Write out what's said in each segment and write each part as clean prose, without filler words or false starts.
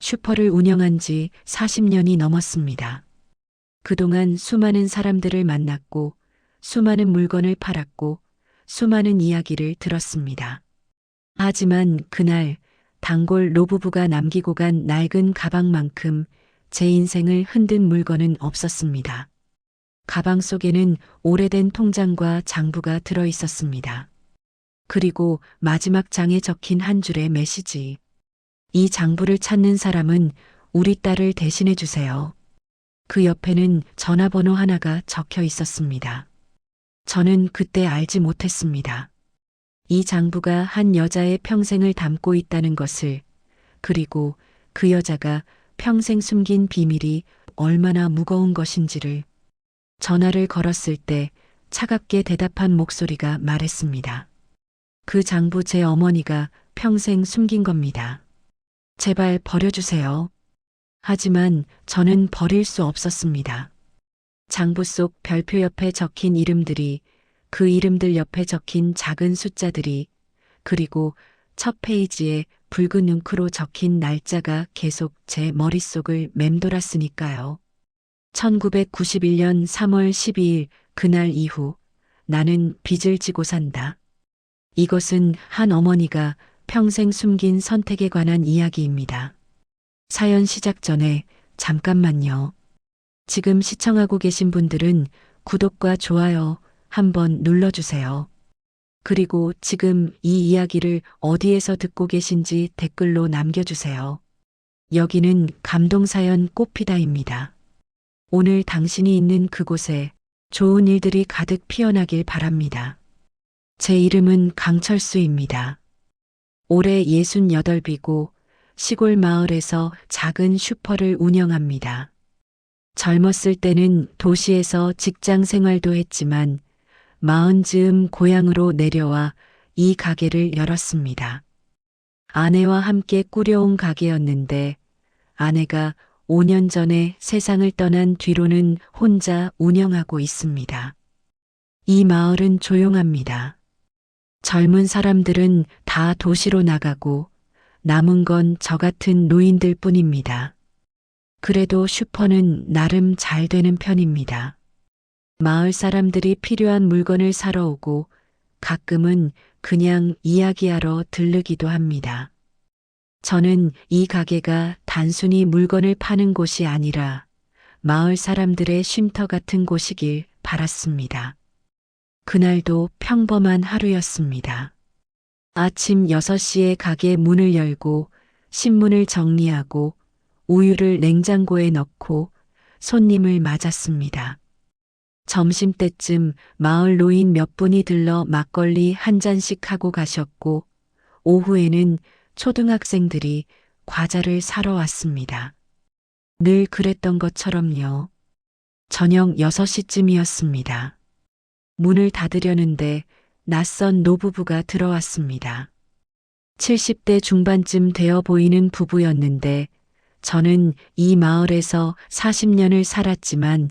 슈퍼를 운영한 지 40년이 넘었습니다. 그동안 수많은 사람들을 만났고, 수많은 물건을 팔았고, 수많은 이야기를 들었습니다. 하지만 그날 단골 노부부가 남기고 간 낡은 가방만큼 제 인생을 흔든 물건은 없었습니다. 가방 속에는 오래된 통장과 장부가 들어 있었습니다. 그리고 마지막 장에 적힌 한 줄의 메시지. 이 장부를 찾는 사람은 우리 딸을 대신해 주세요. 그 옆에는 전화번호 하나가 적혀 있었습니다. 저는 그때 알지 못했습니다. 이 장부가 한 여자의 평생을 담고 있다는 것을, 그리고 그 여자가 평생 숨긴 비밀이 얼마나 무거운 것인지를. 전화를 걸었을 때 차갑게 대답한 목소리가 말했습니다. 그 장부 제 어머니가 평생 숨긴 겁니다. 제발 버려주세요. 하지만 저는 버릴 수 없었습니다. 장부 속 별표 옆에 적힌 이름들이, 그 이름들 옆에 적힌 작은 숫자들이, 그리고 첫 페이지에 붉은 잉크로 적힌 날짜가 계속 제 머릿속을 맴돌았으니까요. 1991년 3월 12일 그날 이후 나는 빚을 지고 산다. 이것은 한 어머니가 평생 숨긴 선택에 관한 이야기입니다. 사연 시작 전에 잠깐만요. 지금 시청하고 계신 분들은 구독과 좋아요 한번 눌러주세요. 그리고 지금 이 이야기를 어디에서 듣고 계신지 댓글로 남겨주세요. 여기는 감동사연 꽃피다입니다. 오늘 당신이 있는 그곳에 좋은 일들이 가득 피어나길 바랍니다. 제 이름은 강철수입니다. 올해 68이고 시골 마을에서 작은 슈퍼를 운영합니다. 젊었을 때는 도시에서 직장 생활도 했지만 40즈음 고향으로 내려와 이 가게를 열었습니다. 아내와 함께 꾸려온 가게였는데 아내가 5년 전에 세상을 떠난 뒤로는 혼자 운영하고 있습니다. 이 마을은 조용합니다. 젊은 사람들은 다 도시로 나가고 남은 건 저 같은 노인들 뿐입니다. 그래도 슈퍼는 나름 잘 되는 편입니다. 마을 사람들이 필요한 물건을 사러 오고 가끔은 그냥 이야기하러 들르기도 합니다. 저는 이 가게가 단순히 물건을 파는 곳이 아니라 마을 사람들의 쉼터 같은 곳이길 바랐습니다. 그날도 평범한 하루였습니다. 아침 6시에 가게 문을 열고 신문을 정리하고 우유를 냉장고에 넣고 손님을 맞았습니다. 점심때쯤 마을 노인 몇 분이 들러 막걸리 한 잔씩 하고 가셨고 오후에는 초등학생들이 과자를 사러 왔습니다. 늘 그랬던 것처럼요. 저녁 6시쯤이었습니다. 문을 닫으려는데 낯선 노부부가 들어왔습니다. 70대 중반쯤 되어 보이는 부부였는데 저는 이 마을에서 40년을 살았지만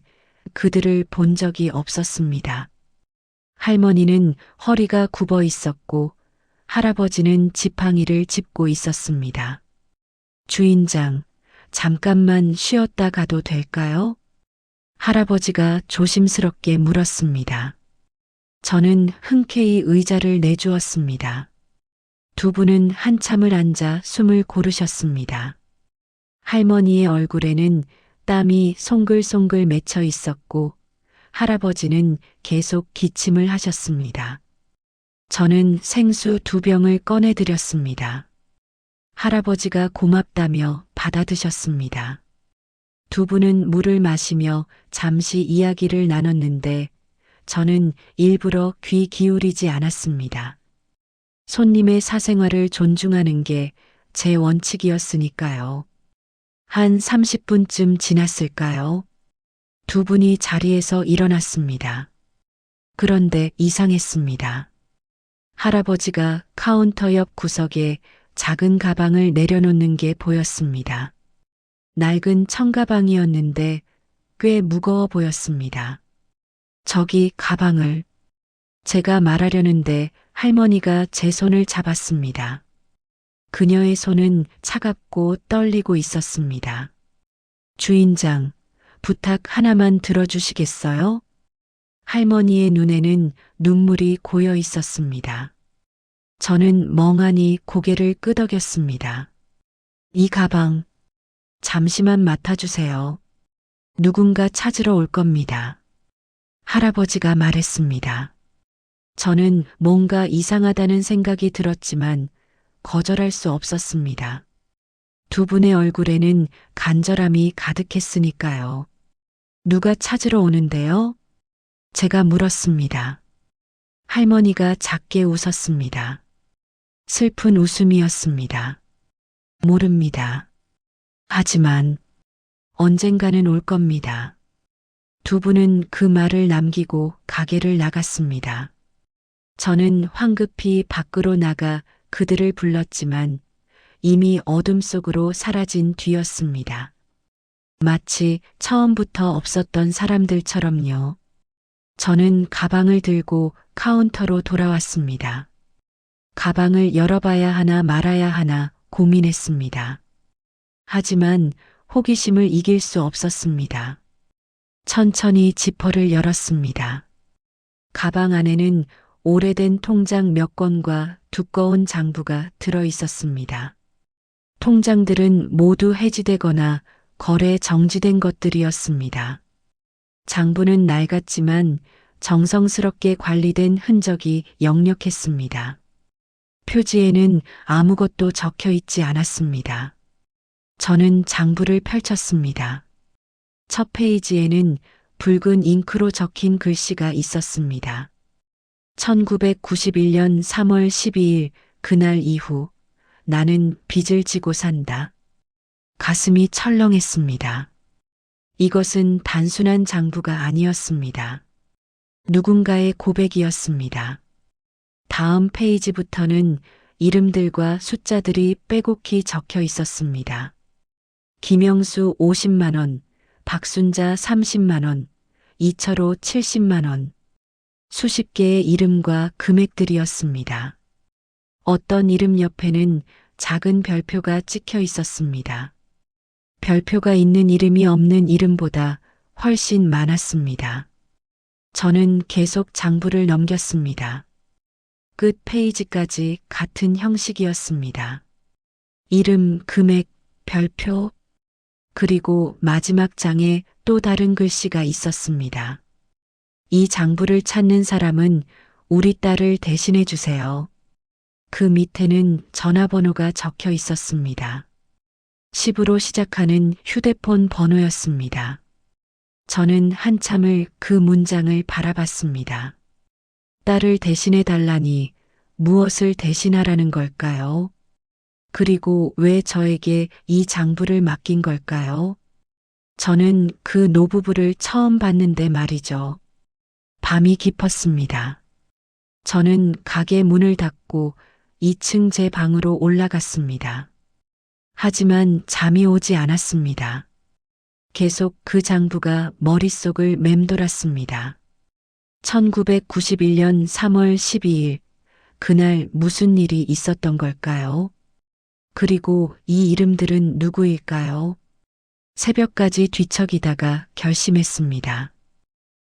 그들을 본 적이 없었습니다. 할머니는 허리가 굽어 있었고 할아버지는 지팡이를 짚고 있었습니다. 주인장, 잠깐만 쉬었다 가도 될까요? 할아버지가 조심스럽게 물었습니다. 저는 흔쾌히 의자를 내주었습니다. 두 분은 한참을 앉아 숨을 고르셨습니다. 할머니의 얼굴에는 땀이 송글송글 맺혀 있었고 할아버지는 계속 기침을 하셨습니다. 저는 생수 2병을 꺼내드렸습니다. 할아버지가 고맙다며 받아 드셨습니다. 두 분은 물을 마시며 잠시 이야기를 나눴는데 저는 일부러 귀 기울이지 않았습니다. 손님의 사생활을 존중하는 게 제 원칙이었으니까요. 한 30분쯤 지났을까요? 두 분이 자리에서 일어났습니다. 그런데 이상했습니다. 할아버지가 카운터 옆 구석에 작은 가방을 내려놓는 게 보였습니다. 낡은 청가방이었는데 꽤 무거워 보였습니다. 저기 가방을. 제가 말하려는데 할머니가 제 손을 잡았습니다. 그녀의 손은 차갑고 떨리고 있었습니다. 주인장, 부탁 하나만 들어주시겠어요? 할머니의 눈에는 눈물이 고여 있었습니다. 저는 멍하니 고개를 끄덕였습니다. 이 가방, 잠시만 맡아주세요. 누군가 찾으러 올 겁니다. 할아버지가 말했습니다. 저는 뭔가 이상하다는 생각이 들었지만 거절할 수 없었습니다. 두 분의 얼굴에는 간절함이 가득했으니까요. 누가 찾으러 오는데요? 제가 물었습니다. 할머니가 작게 웃었습니다. 슬픈 웃음이었습니다. 모릅니다. 하지만 언젠가는 올 겁니다. 두 분은 그 말을 남기고 가게를 나갔습니다. 저는 황급히 밖으로 나가 그들을 불렀지만 이미 어둠 속으로 사라진 뒤였습니다. 마치 처음부터 없었던 사람들처럼요. 저는 가방을 들고 카운터로 돌아왔습니다. 가방을 열어봐야 하나 말아야 하나 고민했습니다. 하지만 호기심을 이길 수 없었습니다. 천천히 지퍼를 열었습니다. 가방 안에는 오래된 통장 몇 권과 두꺼운 장부가 들어 있었습니다. 통장들은 모두 해지되거나 거래 정지된 것들이었습니다. 장부는 낡았지만 정성스럽게 관리된 흔적이 역력했습니다. 표지에는 아무것도 적혀 있지 않았습니다. 저는 장부를 펼쳤습니다. 첫 페이지에는 붉은 잉크로 적힌 글씨가 있었습니다. 1991년 3월 12일 그날 이후 나는 빚을 지고 산다. 가슴이 철렁했습니다. 이것은 단순한 장부가 아니었습니다. 누군가의 고백이었습니다. 다음 페이지부터는 이름들과 숫자들이 빼곡히 적혀 있었습니다. 김영수 50만 원, 박순자 30만 원, 이철호 70만 원. 수십 개의 이름과 금액들이었습니다. 어떤 이름 옆에는 작은 별표가 찍혀 있었습니다. 별표가 있는 이름이 없는 이름보다 훨씬 많았습니다. 저는 계속 장부를 넘겼습니다. 끝 페이지까지 같은 형식이었습니다. 이름, 금액, 별표, 그리고 마지막 장에 또 다른 글씨가 있었습니다. 이 장부를 찾는 사람은 우리 딸을 대신해 주세요. 그 밑에는 전화번호가 적혀 있었습니다. 10으로 시작하는 휴대폰 번호였습니다. 저는 한참을 그 문장을 바라봤습니다. 딸을 대신해 달라니 무엇을 대신하라는 걸까요? 그리고 왜 저에게 이 장부를 맡긴 걸까요? 저는 그 노부부를 처음 봤는데 말이죠. 밤이 깊었습니다. 저는 가게 문을 닫고 2층 제 방으로 올라갔습니다. 하지만 잠이 오지 않았습니다. 계속 그 장부가 머릿속을 맴돌았습니다. 1991년 3월 12일, 그날 무슨 일이 있었던 걸까요? 그리고 이 이름들은 누구일까요? 새벽까지 뒤척이다가 결심했습니다.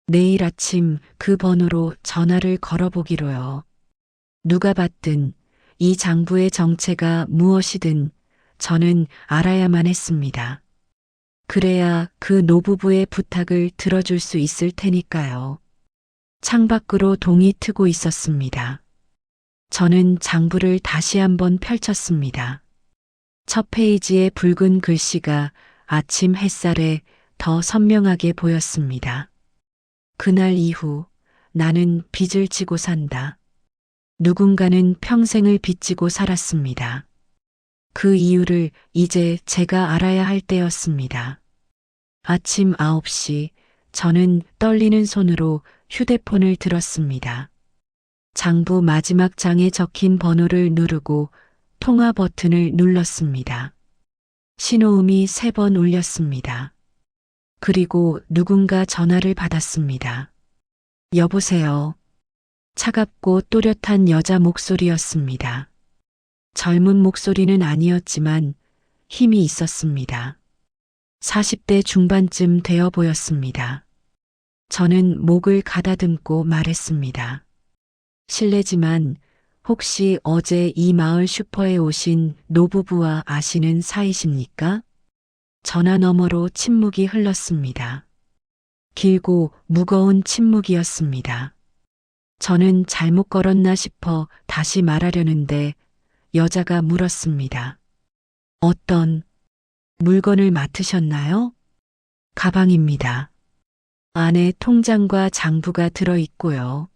내일 아침 그 번호로 전화를 걸어보기로요. 누가 받든 이 장부의 정체가 무엇이든 저는 알아야만 했습니다. 그래야 그 노부부의 부탁을 들어줄 수 있을 테니까요. 창밖으로 동이 트고 있었습니다. 저는 장부를 다시 한번 펼쳤습니다. 첫 페이지의 붉은 글씨가 아침 햇살에 더 선명하게 보였습니다. 그날 이후 나는 빚을 지고 산다. 누군가는 평생을 빚지고 살았습니다. 그 이유를 이제 제가 알아야 할 때였습니다. 아침 9시 저는 떨리는 손으로 휴대폰을 들었습니다. 장부 마지막 장에 적힌 번호를 누르고 통화 버튼을 눌렀습니다. 신호음이 3번 울렸습니다. 그리고 누군가 전화를 받았습니다. 여보세요. 차갑고 또렷한 여자 목소리였습니다. 젊은 목소리는 아니었지만 힘이 있었습니다. 40대 중반쯤 되어 보였습니다. 저는 목을 가다듬고 말했습니다. 실례지만 혹시 어제 이 마을 슈퍼에 오신 노부부와 아시는 사이십니까? 전화 너머로 침묵이 흘렀습니다. 길고 무거운 침묵이었습니다. 저는 잘못 걸었나 싶어 다시 말하려는데 여자가 물었습니다. 어떤 물건을 맡으셨나요? 가방입니다. 안에 통장과 장부가 들어있고요.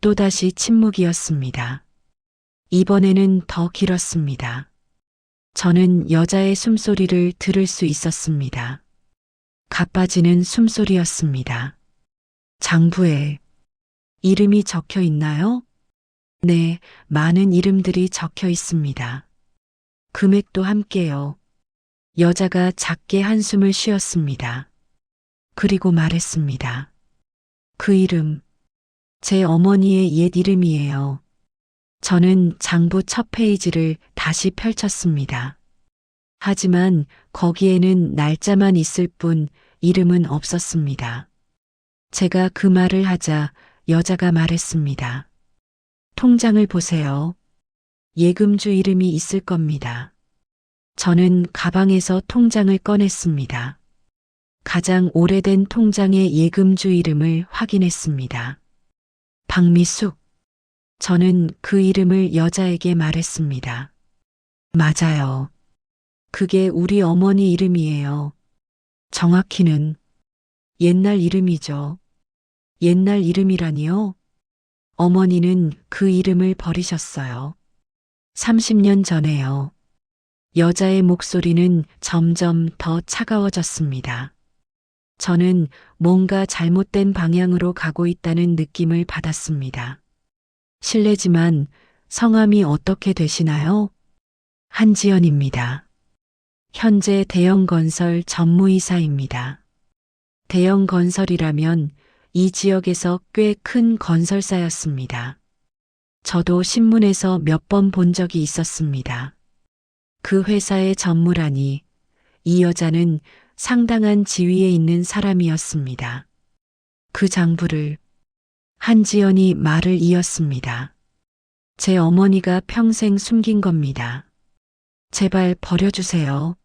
또다시 침묵이었습니다. 이번에는 더 길었습니다. 저는 여자의 숨소리를 들을 수 있었습니다. 가빠지는 숨소리였습니다. 장부에 이름이 적혀 있나요? 네, 많은 이름들이 적혀 있습니다. 금액도 함께요. 여자가 작게 한숨을 쉬었습니다. 그리고 말했습니다. 그 이름, 제 어머니의 옛 이름이에요. 저는 장부 첫 페이지를 다시 펼쳤습니다. 하지만 거기에는 날짜만 있을 뿐 이름은 없었습니다. 제가 그 말을 하자 여자가 말했습니다. 통장을 보세요. 예금주 이름이 있을 겁니다. 저는 가방에서 통장을 꺼냈습니다. 가장 오래된 통장의 예금주 이름을 확인했습니다. 박미숙. 저는 그 이름을 여자에게 말했습니다. 맞아요. 그게 우리 어머니 이름이에요. 정확히는 옛날 이름이죠. 옛날 이름이라니요? 어머니는 그 이름을 버리셨어요. 30년 전에요. 여자의 목소리는 점점 더 차가워졌습니다. 저는 뭔가 잘못된 방향으로 가고 있다는 느낌을 받았습니다. 실례지만 성함이 어떻게 되시나요? 한지연입니다. 현재 대형건설 전무이사입니다. 대형건설이라면 이 지역에서 꽤 큰 건설사였습니다. 저도 신문에서 몇 번 본 적이 있었습니다. 그 회사의 전무라니 이 여자는 상당한 지위에 있는 사람이었습니다. 그 장부를 한지연이 말을 이었습니다. 제 어머니가 평생 숨긴 겁니다. 제발 버려주세요.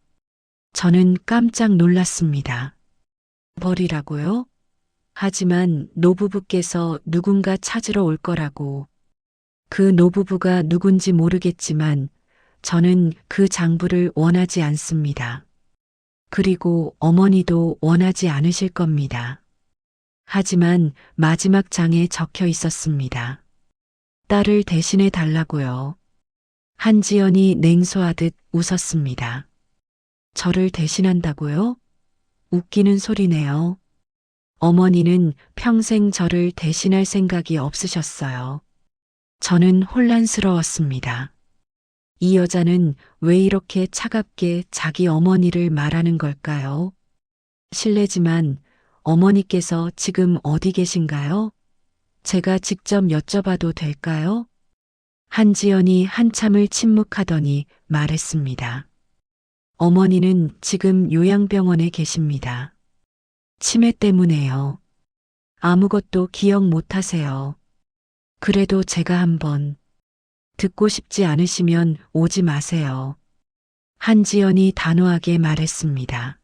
저는 깜짝 놀랐습니다. 버리라고요? 하지만 노부부께서 누군가 찾으러 올 거라고. 그 노부부가 누군지 모르겠지만 저는 그 장부를 원하지 않습니다. 그리고 어머니도 원하지 않으실 겁니다. 하지만 마지막 장에 적혀 있었습니다. 딸을 대신해 달라고요. 한지연이 냉소하듯 웃었습니다. 저를 대신한다고요? 웃기는 소리네요. 어머니는 평생 저를 대신할 생각이 없으셨어요. 저는 혼란스러웠습니다. 이 여자는 왜 이렇게 차갑게 자기 어머니를 말하는 걸까요? 실례지만 어머니께서 지금 어디 계신가요? 제가 직접 여쭤봐도 될까요? 한지연이 한참을 침묵하더니 말했습니다. 어머니는 지금 요양병원에 계십니다. 치매 때문에요. 아무것도 기억 못 하세요. 그래도 제가 한번 듣고 싶지 않으시면 오지 마세요. 한지연이 단호하게 말했습니다.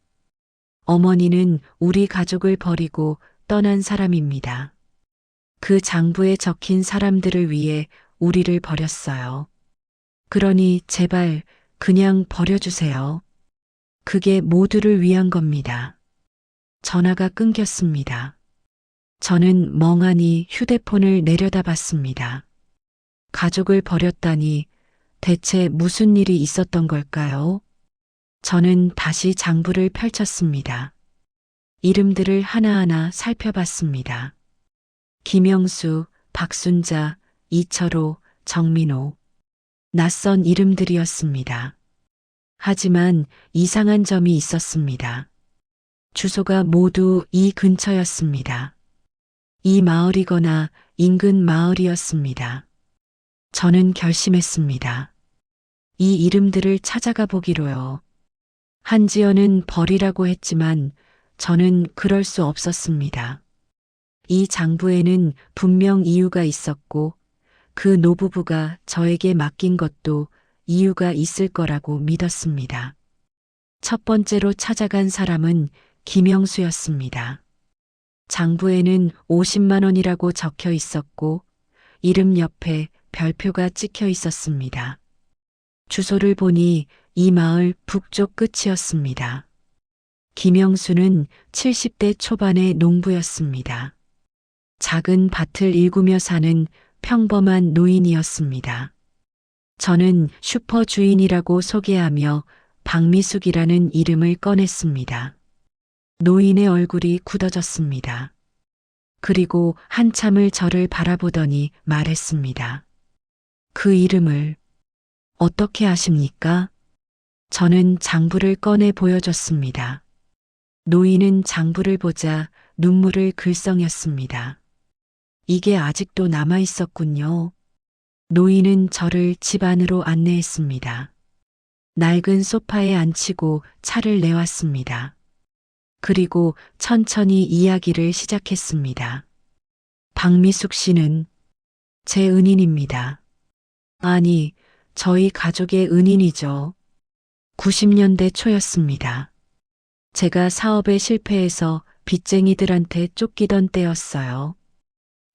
어머니는 우리 가족을 버리고 떠난 사람입니다. 그 장부에 적힌 사람들을 위해 우리를 버렸어요. 그러니 제발 그냥 버려주세요. 그게 모두를 위한 겁니다. 전화가 끊겼습니다. 저는 멍하니 휴대폰을 내려다봤습니다. 가족을 버렸다니 대체 무슨 일이 있었던 걸까요? 저는 다시 장부를 펼쳤습니다. 이름들을 하나하나 살펴봤습니다. 김영수, 박순자, 이철호, 정민호. 낯선 이름들이었습니다. 하지만 이상한 점이 있었습니다. 주소가 모두 이 근처였습니다. 이 마을이거나 인근 마을이었습니다. 저는 결심했습니다. 이 이름들을 찾아가 보기로요. 한지연은 버리라고 했지만 저는 그럴 수 없었습니다. 이 장부에는 분명 이유가 있었고 그 노부부가 저에게 맡긴 것도 이유가 있을 거라고 믿었습니다. 첫 번째로 찾아간 사람은 김영수였습니다. 장부에는 50만 원이라고 적혀 있었고 이름 옆에 별표가 찍혀 있었습니다. 주소를 보니 이 마을 북쪽 끝이었습니다. 김영수는 70대 초반의 농부였습니다. 작은 밭을 일구며 사는 평범한 노인이었습니다. 저는 슈퍼 주인이라고 소개하며 박미숙이라는 이름을 꺼냈습니다. 노인의 얼굴이 굳어졌습니다. 그리고 한참을 저를 바라보더니 말했습니다. 그 이름을 어떻게 아십니까? 저는 장부를 꺼내 보여줬습니다. 노인은 장부를 보자 눈물을 글썽였습니다. 이게 아직도 남아 있었군요. 노인은 저를 집 안으로 안내했습니다. 낡은 소파에 앉히고 차를 내왔습니다. 그리고 천천히 이야기를 시작했습니다. 박미숙 씨는 제 은인입니다. 아니, 저희 가족의 은인이죠. 90년대 초였습니다. 제가 사업에 실패해서 빚쟁이들한테 쫓기던 때였어요.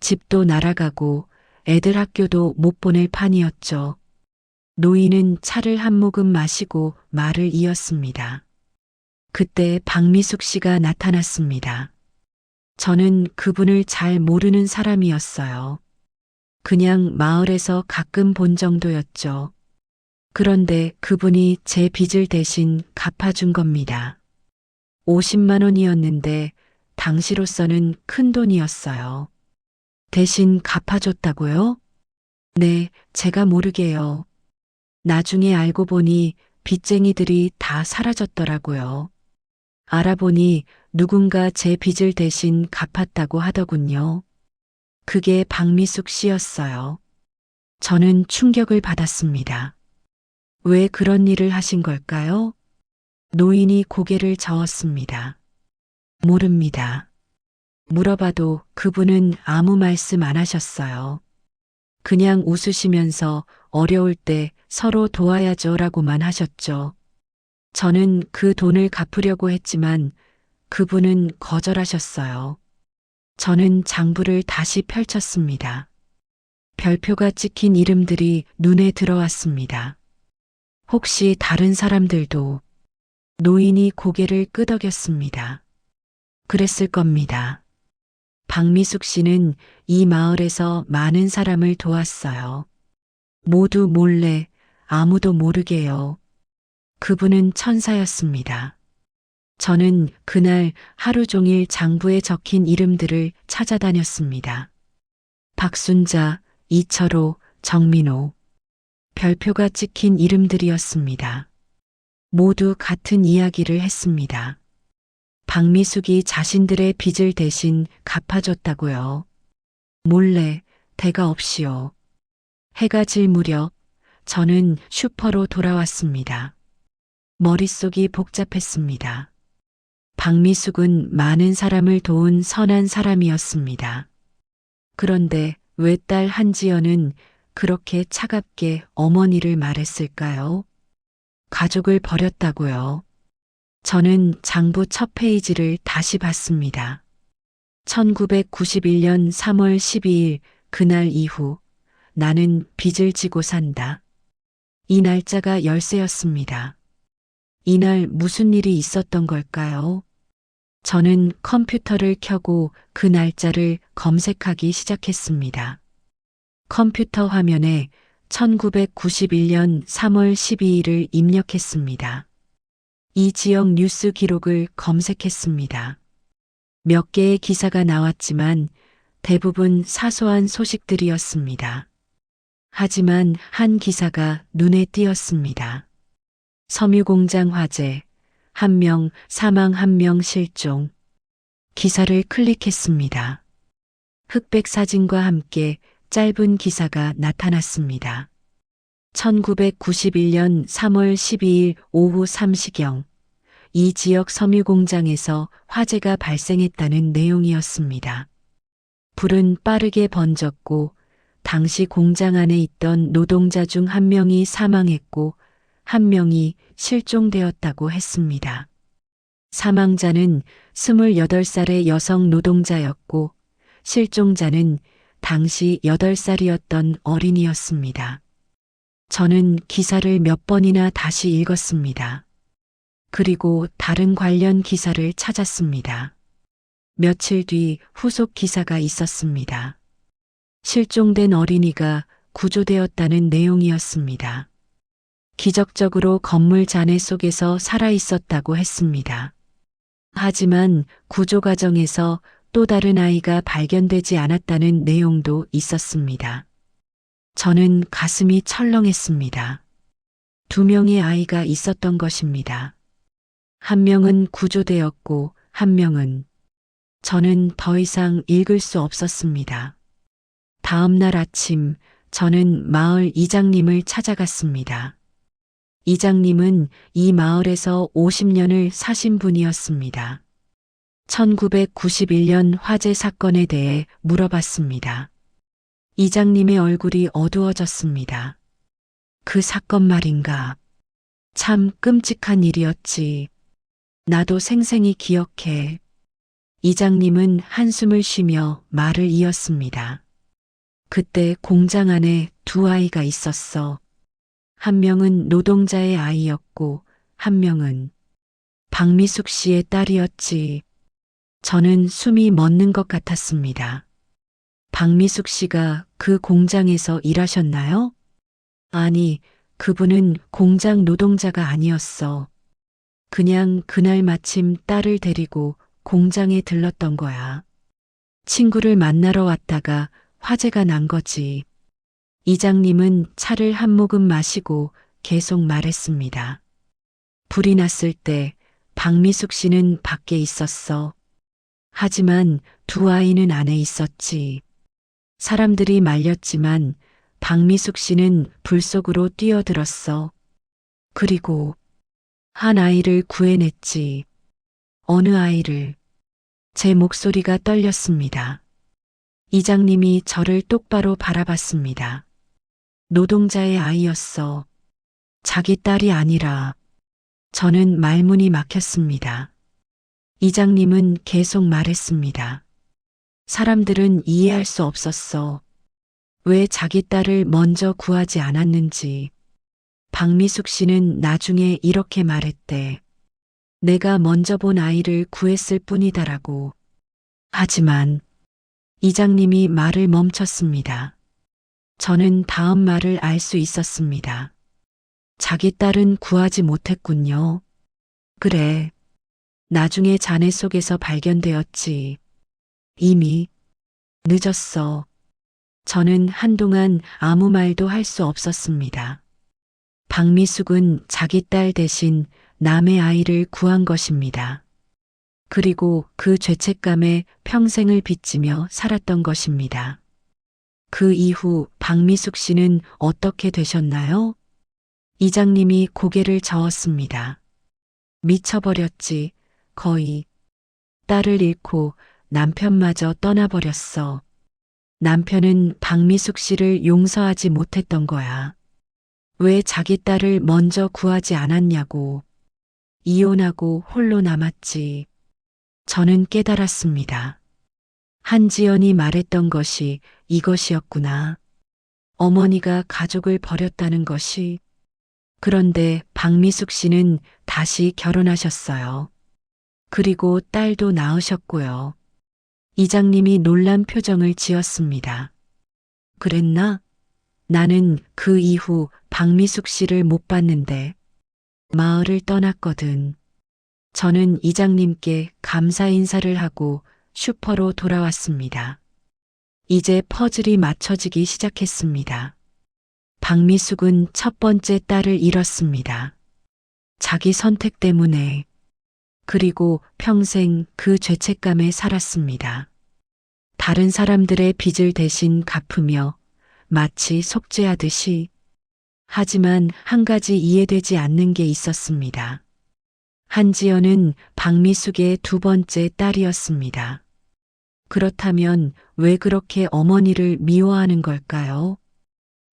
집도 날아가고 애들 학교도 못 보낼 판이었죠. 노인은 차를 한 모금 마시고 말을 이었습니다. 그때 박미숙 씨가 나타났습니다. 저는 그분을 잘 모르는 사람이었어요. 그냥 마을에서 가끔 본 정도였죠. 그런데 그분이 제 빚을 대신 갚아준 겁니다. 50만 원이었는데 당시로서는 큰 돈이었어요. 대신 갚아줬다고요? 네, 제가 모르게요. 나중에 알고 보니 빚쟁이들이 다 사라졌더라고요. 알아보니 누군가 제 빚을 대신 갚았다고 하더군요. 그게 박미숙 씨였어요. 저는 충격을 받았습니다. 왜 그런 일을 하신 걸까요? 노인이 고개를 저었습니다. 모릅니다. 물어봐도 그분은 아무 말씀 안 하셨어요. 그냥 웃으시면서 어려울 때 서로 도와야죠라고만 하셨죠. 저는 그 돈을 갚으려고 했지만 그분은 거절하셨어요. 저는 장부를 다시 펼쳤습니다. 별표가 찍힌 이름들이 눈에 들어왔습니다. 혹시 다른 사람들도 노인이 고개를 끄덕였습니다. 그랬을 겁니다. 박미숙 씨는 이 마을에서 많은 사람을 도왔어요. 모두 몰래 아무도 모르게요. 그분은 천사였습니다. 저는 그날 하루 종일 장부에 적힌 이름들을 찾아다녔습니다. 박순자, 이철호, 정민호. 별표가 찍힌 이름들이었습니다. 모두 같은 이야기를 했습니다. 박미숙이 자신들의 빚을 대신 갚아줬다고요. 몰래, 대가 없이요. 해가 질 무렵 저는 슈퍼로 돌아왔습니다. 머릿속이 복잡했습니다. 박미숙은 많은 사람을 도운 선한 사람이었습니다. 그런데 왜 딸 한지연은 그렇게 차갑게 어머니를 말했을까요? 가족을 버렸다고요. 저는 장부 첫 페이지를 다시 봤습니다. 1991년 3월 12일 그날 이후 나는 빚을 지고 산다. 이 날짜가 열쇠였습니다. 이날 무슨 일이 있었던 걸까요? 저는 컴퓨터를 켜고 그 날짜를 검색하기 시작했습니다. 컴퓨터 화면에 1991년 3월 12일을 입력했습니다. 이 지역 뉴스 기록을 검색했습니다. 몇 개의 기사가 나왔지만 대부분 사소한 소식들이었습니다. 하지만 한 기사가 눈에 띄었습니다. 섬유공장 화재, 1명 사망 1명 실종. 기사를 클릭했습니다. 흑백 사진과 함께 짧은 기사가 나타났습니다. 1991년 3월 12일 오후 3시경 이 지역 섬유 공장에서 화재가 발생했다는 내용이었습니다. 불은 빠르게 번졌고 당시 공장 안에 있던 노동자 중 한 명이 사망했고 한 명이 실종되었다고 했습니다. 사망자는 28살의 여성 노동자였고 실종자는 당시 8살이었던 어린이였습니다. 저는 기사를 몇 번이나 다시 읽었습니다. 그리고 다른 관련 기사를 찾았습니다. 며칠 뒤 후속 기사가 있었습니다. 실종된 어린이가 구조되었다는 내용이었습니다. 기적적으로 건물 잔해 속에서 살아 있었다고 했습니다. 하지만 구조 과정에서 또 다른 아이가 발견되지 않았다는 내용도 있었습니다. 저는 가슴이 철렁했습니다. 2명의 아이가 있었던 것입니다. 한 명은 구조되었고 한 명은 저는 더 이상 읽을 수 없었습니다. 다음 날 아침 저는 마을 이장님을 찾아갔습니다. 이장님은 이 마을에서 50년을 사신 분이었습니다. 1991년 화재 사건에 대해 물어봤습니다. 이장님의 얼굴이 어두워졌습니다. 그 사건 말인가? 참 끔찍한 일이었지. 나도 생생히 기억해. 이장님은 한숨을 쉬며 말을 이었습니다. 그때 공장 안에 2아이가 있었어. 한 명은 노동자의 아이였고 한 명은 박미숙 씨의 딸이었지. 저는 숨이 멎는 것 같았습니다. 박미숙 씨가 그 공장에서 일하셨나요? 아니, 그분은 공장 노동자가 아니었어. 그냥 그날 마침 딸을 데리고 공장에 들렀던 거야. 친구를 만나러 왔다가 화재가 난 거지. 이장님은 차를 한 모금 마시고 계속 말했습니다. 불이 났을 때 박미숙 씨는 밖에 있었어. 하지만 2아이는 안에 있었지. 사람들이 말렸지만 박미숙 씨는 불 속으로 뛰어들었어. 그리고 한 아이를 구해냈지. 어느 아이를? 제 목소리가 떨렸습니다. 이장님이 저를 똑바로 바라봤습니다. 노동자의 아이였어. 자기 딸이 아니라. 저는 말문이 막혔습니다. 이장님은 계속 말했습니다. 사람들은 이해할 수 없었어. 왜 자기 딸을 먼저 구하지 않았는지. 박미숙 씨는 나중에 이렇게 말했대. 내가 먼저 본 아이를 구했을 뿐이다라고. 하지만 이장님이 말을 멈췄습니다. 저는 다음 말을 알 수 있었습니다. 자기 딸은 구하지 못했군요. 그래. 나중에 잔해 속에서 발견되었지. 이미 늦었어. 저는 한동안 아무 말도 할 수 없었습니다. 박미숙은 자기 딸 대신 남의 아이를 구한 것입니다. 그리고 그 죄책감에 평생을 빚지며 살았던 것입니다. 그 이후 박미숙 씨는 어떻게 되셨나요? 이장님이 고개를 저었습니다. 미쳐버렸지, 거의. 딸을 잃고 남편마저 떠나버렸어. 남편은 박미숙 씨를 용서하지 못했던 거야. 왜 자기 딸을 먼저 구하지 않았냐고. 이혼하고 홀로 남았지. 저는 깨달았습니다. 한지연이 말했던 것이 이것이었구나. 어머니가 가족을 버렸다는 것이. 그런데 박미숙 씨는 다시 결혼하셨어요. 그리고 딸도 낳으셨고요. 이장님이 놀란 표정을 지었습니다. 그랬나? 나는 그 이후 박미숙 씨를 못 봤는데 마을을 떠났거든. 저는 이장님께 감사 인사를 하고 슈퍼로 돌아왔습니다. 이제 퍼즐이 맞춰지기 시작했습니다. 박미숙은 첫 번째 딸을 잃었습니다. 자기 선택 때문에. 그리고 평생 그 죄책감에 살았습니다. 다른 사람들의 빚을 대신 갚으며 마치 속죄하듯이. 하지만 한 가지 이해되지 않는 게 있었습니다. 한지연은 박미숙의 두 번째 딸이었습니다. 그렇다면 왜 그렇게 어머니를 미워하는 걸까요?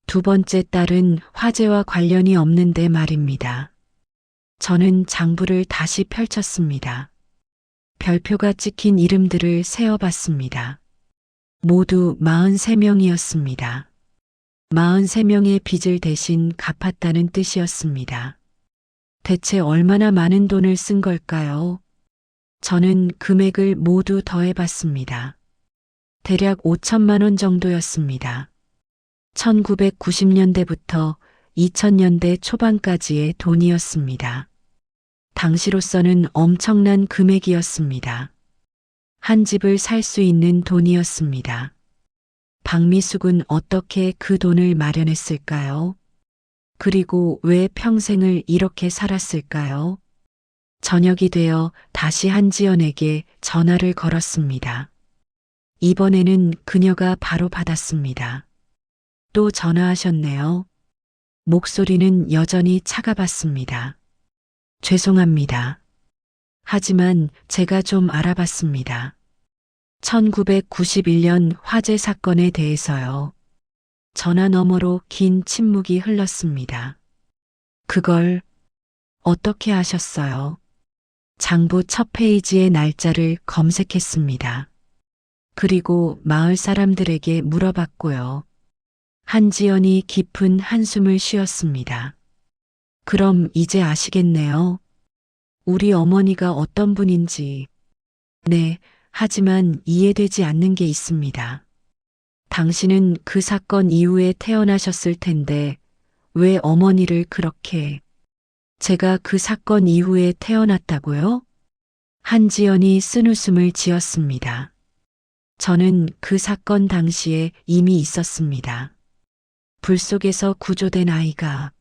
두 번째 딸은 화재와 관련이 없는데 말입니다. 저는 장부를 다시 펼쳤습니다. 별표가 찍힌 이름들을 세어봤습니다. 모두 43명이었습니다. 43명의 빚을 대신 갚았다는 뜻이었습니다. 대체 얼마나 많은 돈을 쓴 걸까요? 저는 금액을 모두 더해봤습니다. 대략 5천만 원 정도였습니다. 1990년대부터 2000년대 초반까지의 돈이었습니다. 당시로서는 엄청난 금액이었습니다. 한 집을 살 수 있는 돈이었습니다. 박미숙은 어떻게 그 돈을 마련했을까요? 그리고 왜 평생을 이렇게 살았을까요? 저녁이 되어 다시 한지연에게 전화를 걸었습니다. 이번에는 그녀가 바로 받았습니다. 또 전화하셨네요. 목소리는 여전히 차가봤습니다. 죄송합니다. 하지만 제가 좀 알아봤습니다. 1991년 화재 사건에 대해서요. 전화 너머로 긴 침묵이 흘렀습니다. 그걸 어떻게 아셨어요? 장부 첫 페이지의 날짜를 검색했습니다. 그리고 마을 사람들에게 물어봤고요. 한지연이 깊은 한숨을 쉬었습니다. 그럼 이제 아시겠네요. 우리 어머니가 어떤 분인지. 네, 하지만 이해되지 않는 게 있습니다. 당신은 그 사건 이후에 태어나셨을 텐데 왜 어머니를 그렇게... 제가 그 사건 이후에 태어났다고요? 한지연이 쓴웃음을 지었습니다. 저는 그 사건 당시에 이미 있었습니다. 불 속에서 구조된 아이가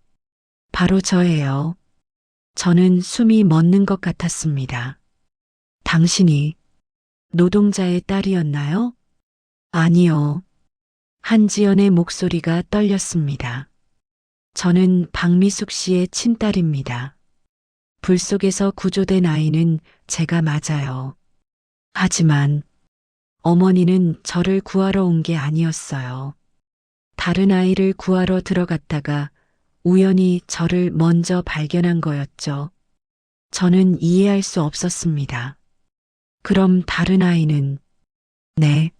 바로 저예요. 저는 숨이 멎는 것 같았습니다. 당신이 노동자의 딸이었나요? 아니요. 한지연의 목소리가 떨렸습니다. 저는 박미숙 씨의 친딸입니다. 불 속에서 구조된 아이는 제가 맞아요. 하지만 어머니는 저를 구하러 온 게 아니었어요. 다른 아이를 구하러 들어갔다가 우연히 저를 먼저 발견한 거였죠. 저는 이해할 수 없었습니다. 그럼 다른 아이는? 네,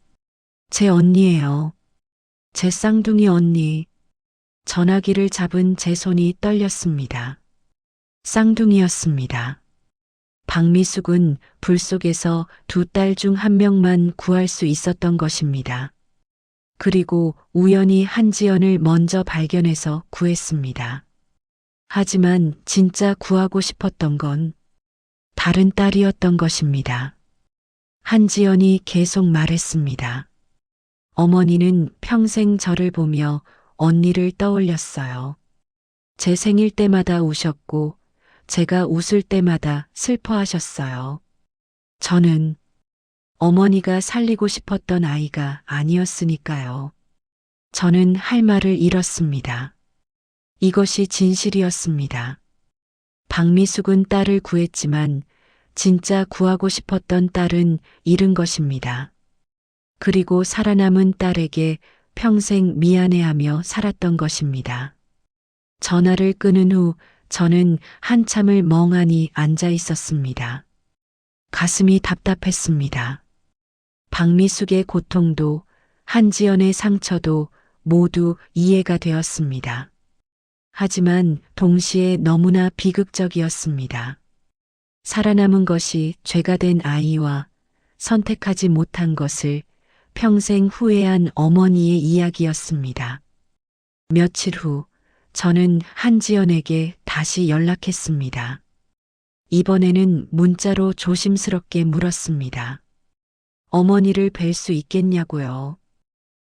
제 언니예요. 제 쌍둥이 언니. 전화기를 잡은 제 손이 떨렸습니다. 쌍둥이였습니다. 박미숙은 불 속에서 두 딸 중 한 명만 구할 수 있었던 것입니다. 그리고 우연히 한지연을 먼저 발견해서 구했습니다. 하지만 진짜 구하고 싶었던 건 다른 딸이었던 것입니다. 한지연이 계속 말했습니다. 어머니는 평생 저를 보며 언니를 떠올렸어요. 제 생일 때마다 우셨고 제가 웃을 때마다 슬퍼하셨어요. 저는 어머니가 살리고 싶었던 아이가 아니었으니까요. 저는 할 말을 잃었습니다. 이것이 진실이었습니다. 박미숙은 딸을 구했지만 진짜 구하고 싶었던 딸은 잃은 것입니다. 그리고 살아남은 딸에게 평생 미안해하며 살았던 것입니다. 전화를 끊은 후 저는 한참을 멍하니 앉아 있었습니다. 가슴이 답답했습니다. 박미숙의 고통도 한지연의 상처도 모두 이해가 되었습니다. 하지만 동시에 너무나 비극적이었습니다. 살아남은 것이 죄가 된 아이와 선택하지 못한 것을 평생 후회한 어머니의 이야기였습니다. 며칠 후 저는 한지연에게 다시 연락했습니다. 이번에는 문자로 조심스럽게 물었습니다. 어머니를 뵐 수 있겠냐고요.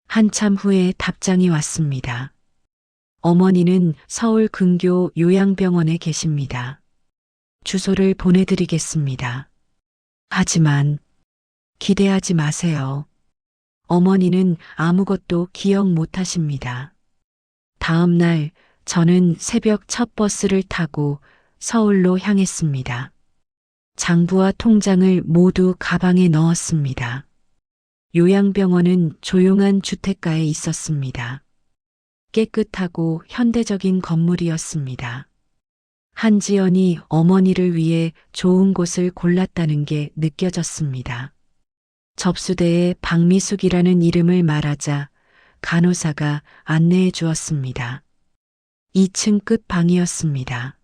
한참 후에 답장이 왔습니다. 어머니는 서울 근교 요양병원에 계십니다. 주소를 보내드리겠습니다. 하지만 기대하지 마세요. 어머니는 아무것도 기억 못 하십니다. 다음 날 저는 새벽 첫 버스를 타고 서울로 향했습니다. 장부와 통장을 모두 가방에 넣었습니다. 요양병원은 조용한 주택가에 있었습니다. 깨끗하고 현대적인 건물이었습니다. 한지연이 어머니를 위해 좋은 곳을 골랐다는 게 느껴졌습니다. 접수대에 박미숙이라는 이름을 말하자 간호사가 안내해 주었습니다. 2층 끝 방이었습니다.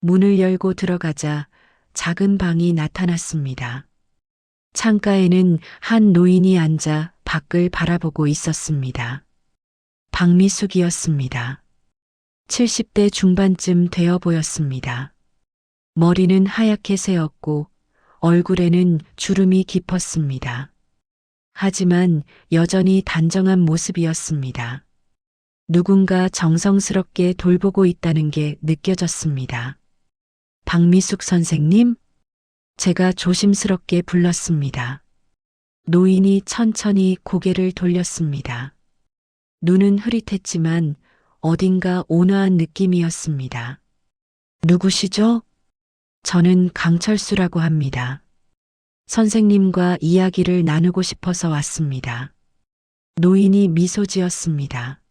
문을 열고 들어가자 작은 방이 나타났습니다. 창가에는 한 노인이 앉아 밖을 바라보고 있었습니다. 박미숙이었습니다. 70대 중반쯤 되어 보였습니다. 머리는 하얗게 새었고 얼굴에는 주름이 깊었습니다. 하지만 여전히 단정한 모습이었습니다. 누군가 정성스럽게 돌보고 있다는 게 느껴졌습니다. 박미숙 선생님? 제가 조심스럽게 불렀습니다. 노인이 천천히 고개를 돌렸습니다. 눈은 흐릿했지만 어딘가 온화한 느낌이었습니다. 누구시죠? 저는 강철수라고 합니다. 선생님과 이야기를 나누고 싶어서 왔습니다. 노인이 미소 지었습니다.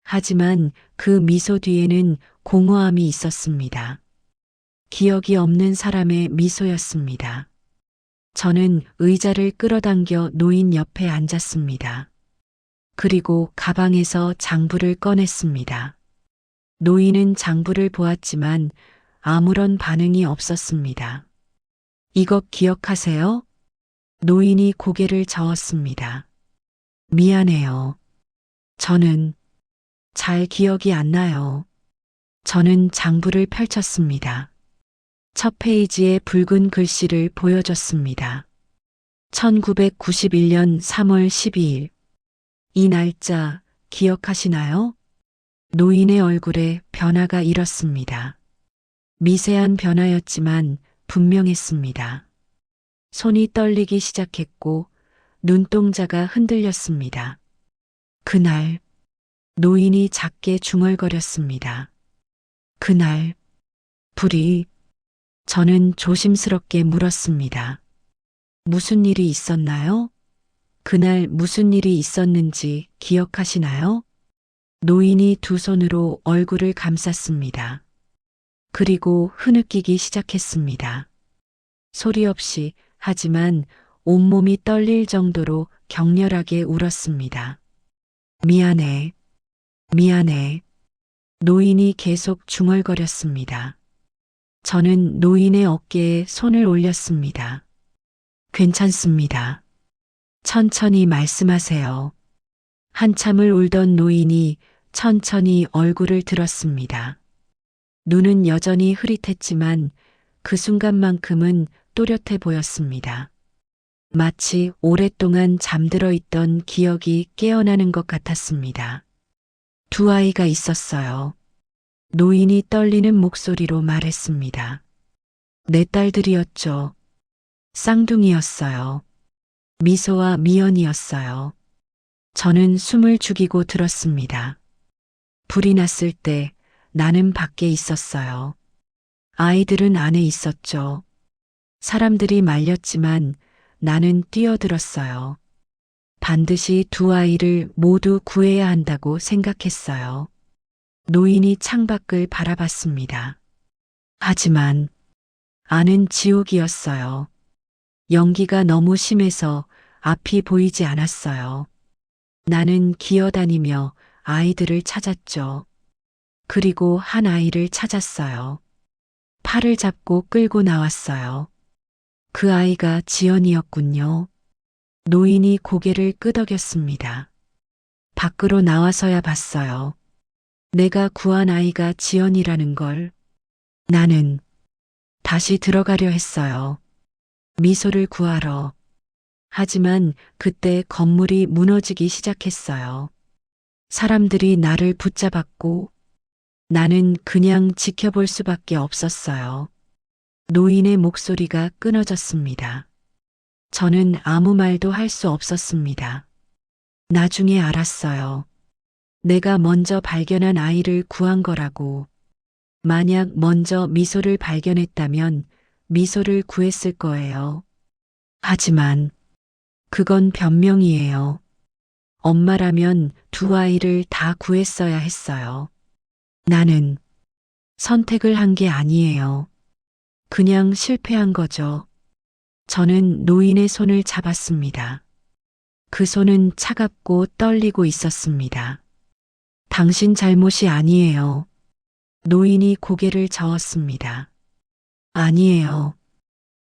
하지만 그 미소 뒤에는 공허함이 있었습니다. 기억이 없는 사람의 미소였습니다. 저는 의자를 끌어당겨 노인 옆에 앉았습니다. 그리고 가방에서 장부를 꺼냈습니다. 노인은 장부를 보았지만 아무런 반응이 없었습니다. 이것 기억하세요? 노인이 고개를 저었습니다. 미안해요. 저는 잘 기억이 안 나요. 저는 장부를 펼쳤습니다. 첫 페이지에 붉은 글씨를 보여줬습니다. 1991년 3월 12일. 이 날짜 기억하시나요? 노인의 얼굴에 변화가 일었습니다. 미세한 변화였지만 분명했습니다. 손이 떨리기 시작했고 눈동자가 흔들렸습니다. 그날 노인이 작게 중얼거렸습니다. 그날 불이 저는 조심스럽게 물었습니다. 무슨 일이 있었나요? 그날 무슨 일이 있었는지 기억하시나요? 노인이 두 손으로 얼굴을 감쌌습니다. 그리고 흐느끼기 시작했습니다. 소리 없이 하지만 온몸이 떨릴 정도로 격렬하게 울었습니다. 미안해. 미안해. 노인이 계속 중얼거렸습니다. 저는 노인의 어깨에 손을 올렸습니다. 괜찮습니다. 천천히 말씀하세요. 한참을 울던 노인이 천천히 얼굴을 들었습니다. 눈은 여전히 흐릿했지만 그 순간만큼은 또렷해 보였습니다. 마치 오랫동안 잠들어 있던 기억이 깨어나는 것 같았습니다. 두 아이가 있었어요. 노인이 떨리는 목소리로 말했습니다. 내 딸들이었죠. 쌍둥이였어요. 미소와 미연이었어요. 저는 숨을 죽이고 들었습니다. 불이 났을 때 나는 밖에 있었어요. 아이들은 안에 있었죠. 사람들이 말렸지만 나는 뛰어들었어요. 반드시 두 아이를 모두 구해야 한다고 생각했어요. 노인이 창밖을 바라봤습니다. 하지만 안은 지옥이었어요. 연기가 너무 심해서 앞이 보이지 않았어요. 나는 기어다니며 아이들을 찾았죠. 그리고 한 아이를 찾았어요. 팔을 잡고 끌고 나왔어요. 그 아이가 지연이었군요. 노인이 고개를 끄덕였습니다. 밖으로 나와서야 봤어요. 내가 구한 아이가 지연이라는 걸. 나는 다시 들어가려 했어요. 미소를 구하러. 하지만 그때 건물이 무너지기 시작했어요. 사람들이 나를 붙잡았고 나는 그냥 지켜볼 수밖에 없었어요. 노인의 목소리가 끊어졌습니다. 저는 아무 말도 할 수 없었습니다. 나중에 알았어요. 내가 먼저 발견한 아이를 구한 거라고. 만약 먼저 미소를 발견했다면 미소를 구했을 거예요. 하지만 그건 변명이에요. 엄마라면 두 아이를 다 구했어야 했어요. 나는 선택을 한 게 아니에요. 그냥 실패한 거죠. 저는 노인의 손을 잡았습니다. 그 손은 차갑고 떨리고 있었습니다. 당신 잘못이 아니에요. 노인이 고개를 저었습니다. 아니에요.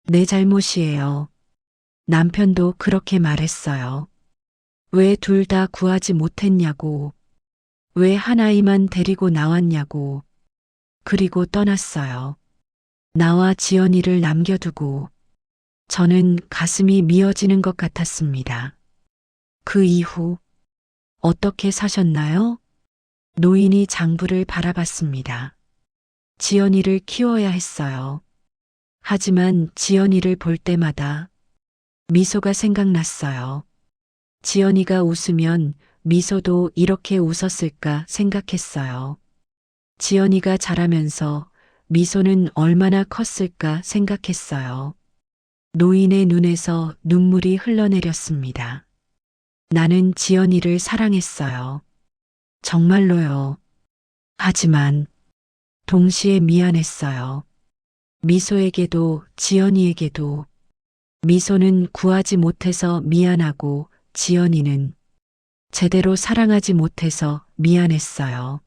내 잘못이에요. 남편도 그렇게 말했어요. 왜 둘 다 구하지 못했냐고. 왜 한 아이만 데리고 나왔냐고. 그리고 떠났어요. 나와 지연이를 남겨두고. 저는 가슴이 미어지는 것 같았습니다. 그 이후 어떻게 사셨나요? 노인이 장부를 바라봤습니다. 지연이를 키워야 했어요. 하지만 지연이를 볼 때마다 미소가 생각났어요. 지연이가 웃으면 미소도 이렇게 웃었을까 생각했어요. 지연이가 자라면서 미소는 얼마나 컸을까 생각했어요. 노인의 눈에서 눈물이 흘러내렸습니다. 나는 지연이를 사랑했어요. 정말로요. 하지만 동시에 미안했어요. 미소에게도 지연이에게도. 미소는 구하지 못해서 미안하고 지연이는 제대로 사랑하지 못해서 미안했어요.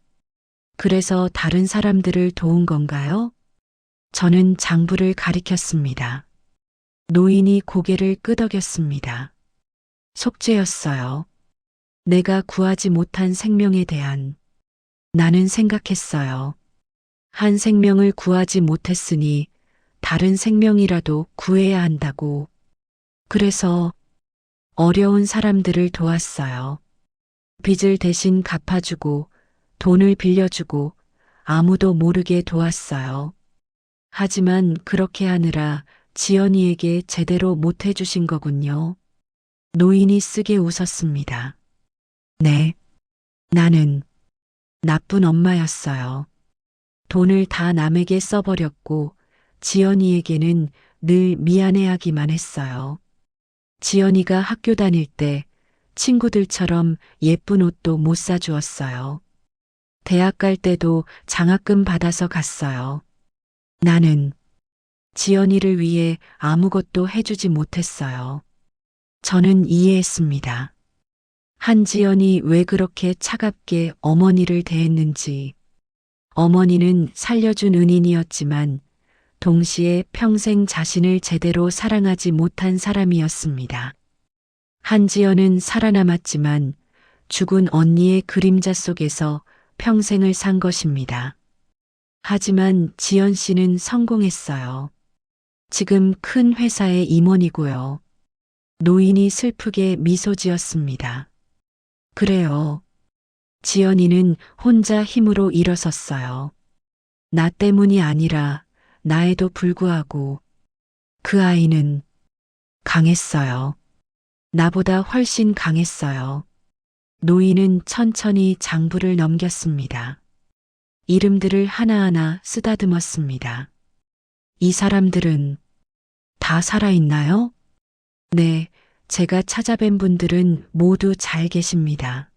그래서 다른 사람들을 도운 건가요? 저는 장부를 가리켰습니다. 노인이 고개를 끄덕였습니다. 속죄였어요. 내가 구하지 못한 생명에 대한. 나는 생각했어요. 한 생명을 구하지 못했으니 다른 생명이라도 구해야 한다고. 그래서 어려운 사람들을 도왔어요. 빚을 대신 갚아주고 돈을 빌려주고 아무도 모르게 도왔어요. 하지만 그렇게 하느라 지연이에게 제대로 못 해주신 거군요. 노인이 쓰게 웃었습니다. 네, 나는 나쁜 엄마였어요. 돈을 다 남에게 써버렸고 지연이에게는 늘 미안해하기만 했어요. 지연이가 학교 다닐 때 친구들처럼 예쁜 옷도 못 사주었어요. 대학 갈 때도 장학금 받아서 갔어요. 나는 지연이를 위해 아무것도 해주지 못했어요. 저는 이해했습니다. 한지연이 왜 그렇게 차갑게 어머니를 대했는지. 어머니는 살려준 은인이었지만 동시에 평생 자신을 제대로 사랑하지 못한 사람이었습니다. 한지연은 살아남았지만 죽은 언니의 그림자 속에서 평생을 산 것입니다. 하지만 지연 씨는 성공했어요. 지금 큰 회사의 임원이고요. 노인이 슬프게 미소 지었습니다. 그래요. 지연이는 혼자 힘으로 일어섰어요. 나 때문이 아니라 나에도 불구하고 그 아이는 강했어요. 나보다 훨씬 강했어요. 노인은 천천히 장부를 넘겼습니다. 이름들을 하나하나 쓰다듬었습니다. 이 사람들은 다 살아있나요? 네, 제가 찾아뵌 분들은 모두 잘 계십니다.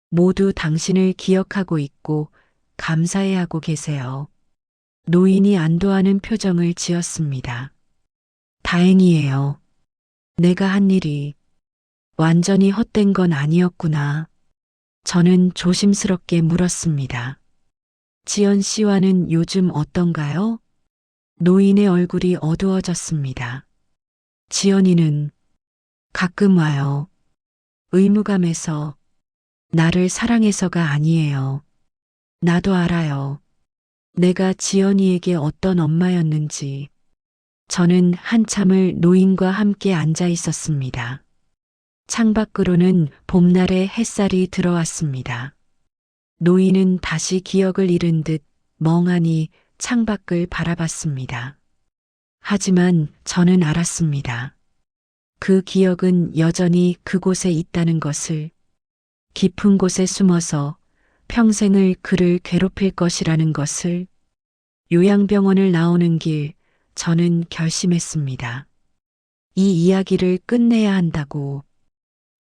모두 당신을 기억하고 있고 감사해하고 계세요. 노인이 안도하는 표정을 지었습니다. 다행이에요. 내가 한 일이 완전히 헛된 건 아니었구나. 저는 조심스럽게 물었습니다. 지연 씨와는 요즘 어떤가요? 노인의 얼굴이 어두워졌습니다. 지연이는 가끔 와요. 의무감에서. 나를 사랑해서가 아니에요. 나도 알아요. 내가 지연이에게 어떤 엄마였는지. 저는 한참을 노인과 함께 앉아 있었습니다. 창밖으로는 봄날의 햇살이 들어왔습니다. 노인은 다시 기억을 잃은 듯 멍하니 창밖을 바라봤습니다. 하지만 저는 알았습니다. 그 기억은 여전히 그곳에 있다는 것을. 깊은 곳에 숨어서 평생을 그를 괴롭힐 것이라는 것을. 요양병원을 나오는 길 저는 결심했습니다. 이 이야기를 끝내야 한다고.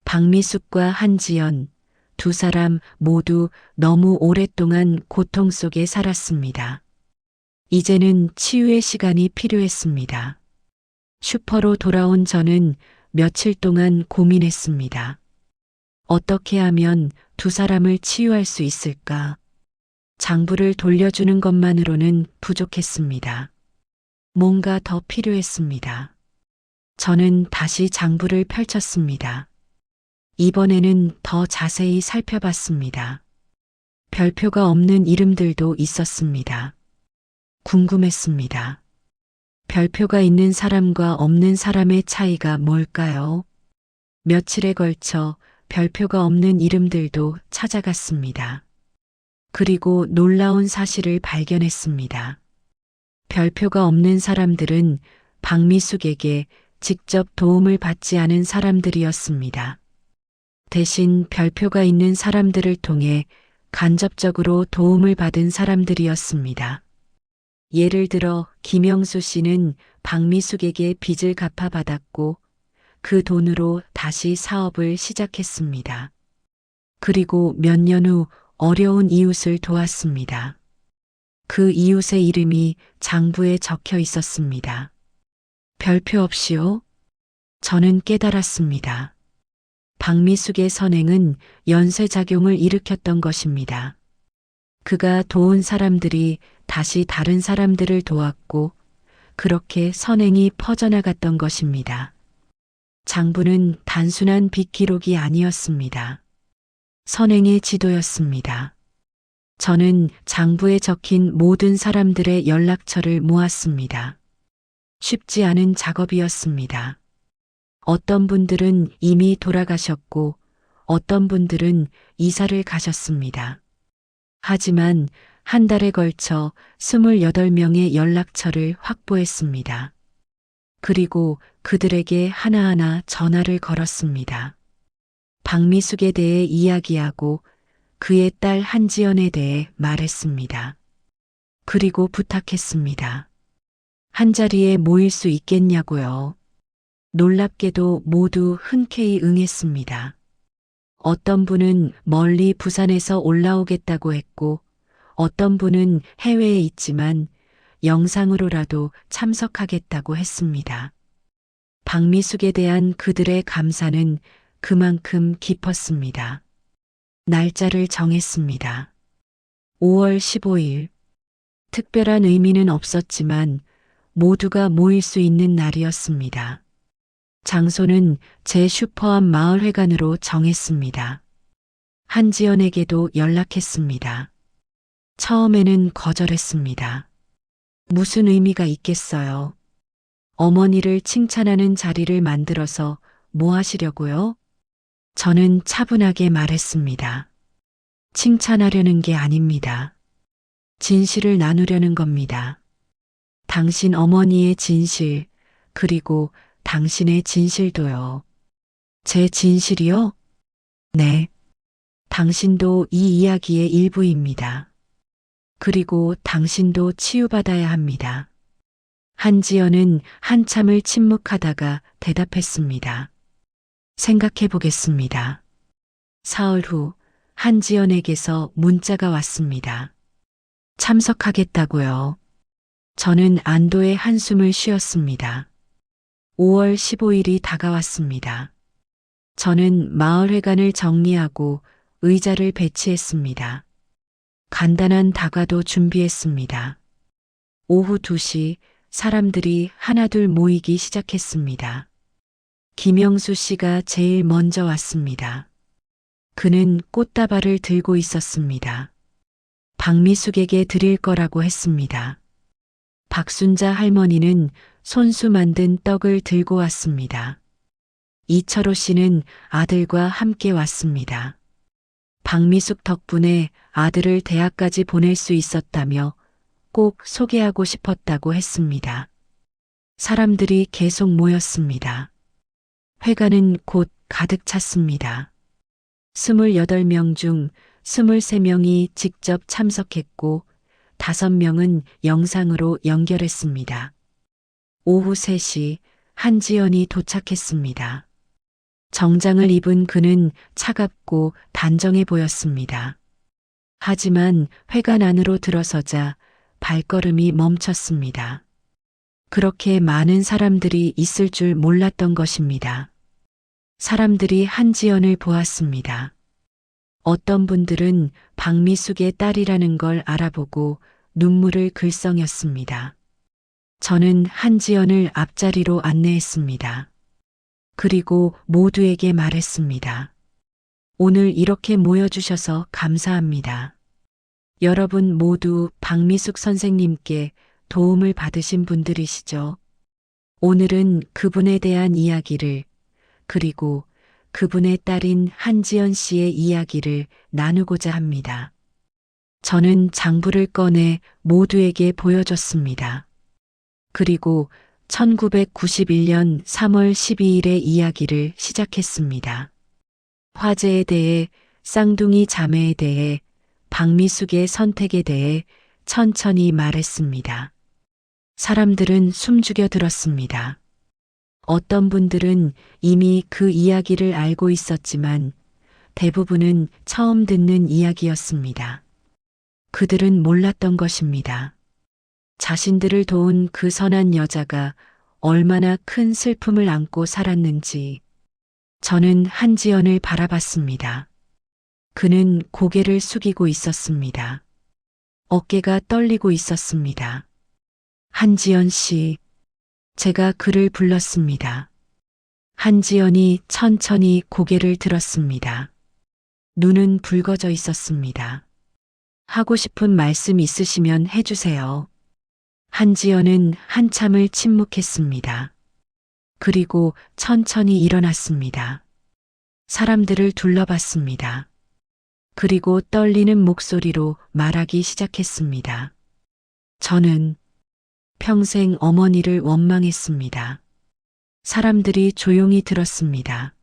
박미숙과 한지연 두 사람 모두 너무 오랫동안 고통 속에 살았습니다. 이제는 치유의 시간이 필요했습니다. 슈퍼로 돌아온 저는 며칠 동안 고민했습니다. 어떻게 하면 두 사람을 치유할 수 있을까? 장부를 돌려주는 것만으로는 부족했습니다. 뭔가 더 필요했습니다. 저는 다시 장부를 펼쳤습니다. 이번에는 더 자세히 살펴봤습니다. 별표가 없는 이름들도 있었습니다. 궁금했습니다. 별표가 있는 사람과 없는 사람의 차이가 뭘까요? 며칠에 걸쳐 별표가 없는 이름들도 찾아갔습니다. 그리고 놀라운 사실을 발견했습니다. 별표가 없는 사람들은 박미숙에게 직접 도움을 받지 않은 사람들이었습니다. 대신 별표가 있는 사람들을 통해 간접적으로 도움을 받은 사람들이었습니다. 예를 들어 김영수 씨는 박미숙에게 빚을 갚아받았고 그 돈으로 다시 사업을 시작했습니다. 그리고 몇 년 후 어려운 이웃을 도왔습니다. 그 이웃의 이름이 장부에 적혀 있었습니다. 별표 없이요? 저는 깨달았습니다. 박미숙의 선행은 연쇄작용을 일으켰던 것입니다. 그가 도운 사람들이 다시 다른 사람들을 도왔고 그렇게 선행이 퍼져나갔던 것입니다. 장부는 단순한 빚 기록이 아니었습니다. 선행의 지도였습니다. 저는 장부에 적힌 모든 사람들의 연락처를 모았습니다. 쉽지 않은 작업이었습니다. 어떤 분들은 이미 돌아가셨고 어떤 분들은 이사를 가셨습니다. 하지만 한 달에 걸쳐 28명의 연락처를 확보했습니다. 그리고 그들에게 하나하나 전화를 걸었습니다. 박미숙에 대해 이야기하고 그의 딸 한지연에 대해 말했습니다. 그리고 부탁했습니다. 한자리에 모일 수 있겠냐고요. 놀랍게도 모두 흔쾌히 응했습니다. 어떤 분은 멀리 부산에서 올라오겠다고 했고 어떤 분은 해외에 있지만 영상으로라도 참석하겠다고 했습니다. 박미숙에 대한 그들의 감사는 그만큼 깊었습니다. 날짜를 정했습니다. 5월 15일. 특별한 의미는 없었지만 모두가 모일 수 있는 날이었습니다. 장소는 제 슈퍼암 마을회관으로 정했습니다. 한지연에게도 연락했습니다. 처음에는 거절했습니다. 무슨 의미가 있겠어요? 어머니를 칭찬하는 자리를 만들어서 뭐 하시려고요? 저는 차분하게 말했습니다. 칭찬하려는 게 아닙니다. 진실을 나누려는 겁니다. 당신 어머니의 진실, 그리고 당신의 진실도요. 제 진실이요? 네. 당신도 이 이야기의 일부입니다. 그리고 당신도 치유받아야 합니다. 한지연은 한참을 침묵하다가 대답했습니다. 생각해 보겠습니다. 사흘 후 한지연에게서 문자가 왔습니다. 참석하겠다고요. 저는 안도의 한숨을 쉬었습니다. 5월 15일이 다가왔습니다. 저는 마을회관을 정리하고 의자를 배치했습니다. 간단한 다과도 준비했습니다. 오후 2시 사람들이 하나둘 모이기 시작했습니다. 김영수 씨가 제일 먼저 왔습니다. 그는 꽃다발을 들고 있었습니다. 박미숙에게 드릴 거라고 했습니다. 박순자 할머니는 손수 만든 떡을 들고 왔습니다. 이철호 씨는 아들과 함께 왔습니다. 박미숙 덕분에 아들을 대학까지 보낼 수 있었다며 꼭 소개하고 싶었다고 했습니다. 사람들이 계속 모였습니다. 회관은 곧 가득 찼습니다. 28명 중 23명이 직접 참석했고 5명은 영상으로 연결했습니다. 오후 3시 한지연이 도착했습니다. 정장을 입은 그는 차갑고 단정해 보였습니다. 하지만 회관 안으로 들어서자 발걸음이 멈췄습니다. 그렇게 많은 사람들이 있을 줄 몰랐던 것입니다. 사람들이 한지연을 보았습니다. 어떤 분들은 박미숙의 딸이라는 걸 알아보고 눈물을 글썽였습니다. 저는 한지연을 앞자리로 안내했습니다. 그리고 모두에게 말했습니다. 오늘 이렇게 모여주셔서 감사합니다. 여러분 모두 박미숙 선생님께 도움을 받으신 분들이시죠? 오늘은 그분에 대한 이야기를, 그리고 그분의 딸인 한지연 씨의 이야기를 나누고자 합니다. 저는 장부를 꺼내 모두에게 보여줬습니다. 그리고 1991년 3월 12일의 이야기를 시작했습니다. 화재에 대해, 쌍둥이 자매에 대해, 박미숙의 선택에 대해 천천히 말했습니다. 사람들은 숨죽여 들었습니다. 어떤 분들은 이미 그 이야기를 알고 있었지만 대부분은 처음 듣는 이야기였습니다. 그들은 몰랐던 것입니다. 자신들을 도운 그 선한 여자가 얼마나 큰 슬픔을 안고 살았는지. 저는 한지연을 바라봤습니다. 그는 고개를 숙이고 있었습니다. 어깨가 떨리고 있었습니다. 한지연 씨, 제가 그를 불렀습니다. 한지연이 천천히 고개를 들었습니다. 눈은 붉어져 있었습니다. 하고 싶은 말씀 있으시면 해주세요. 한지연은 한참을 침묵했습니다. 그리고 천천히 일어났습니다. 사람들을 둘러봤습니다. 그리고 떨리는 목소리로 말하기 시작했습니다. 저는 평생 어머니를 원망했습니다. 사람들이 조용히 들었습니다.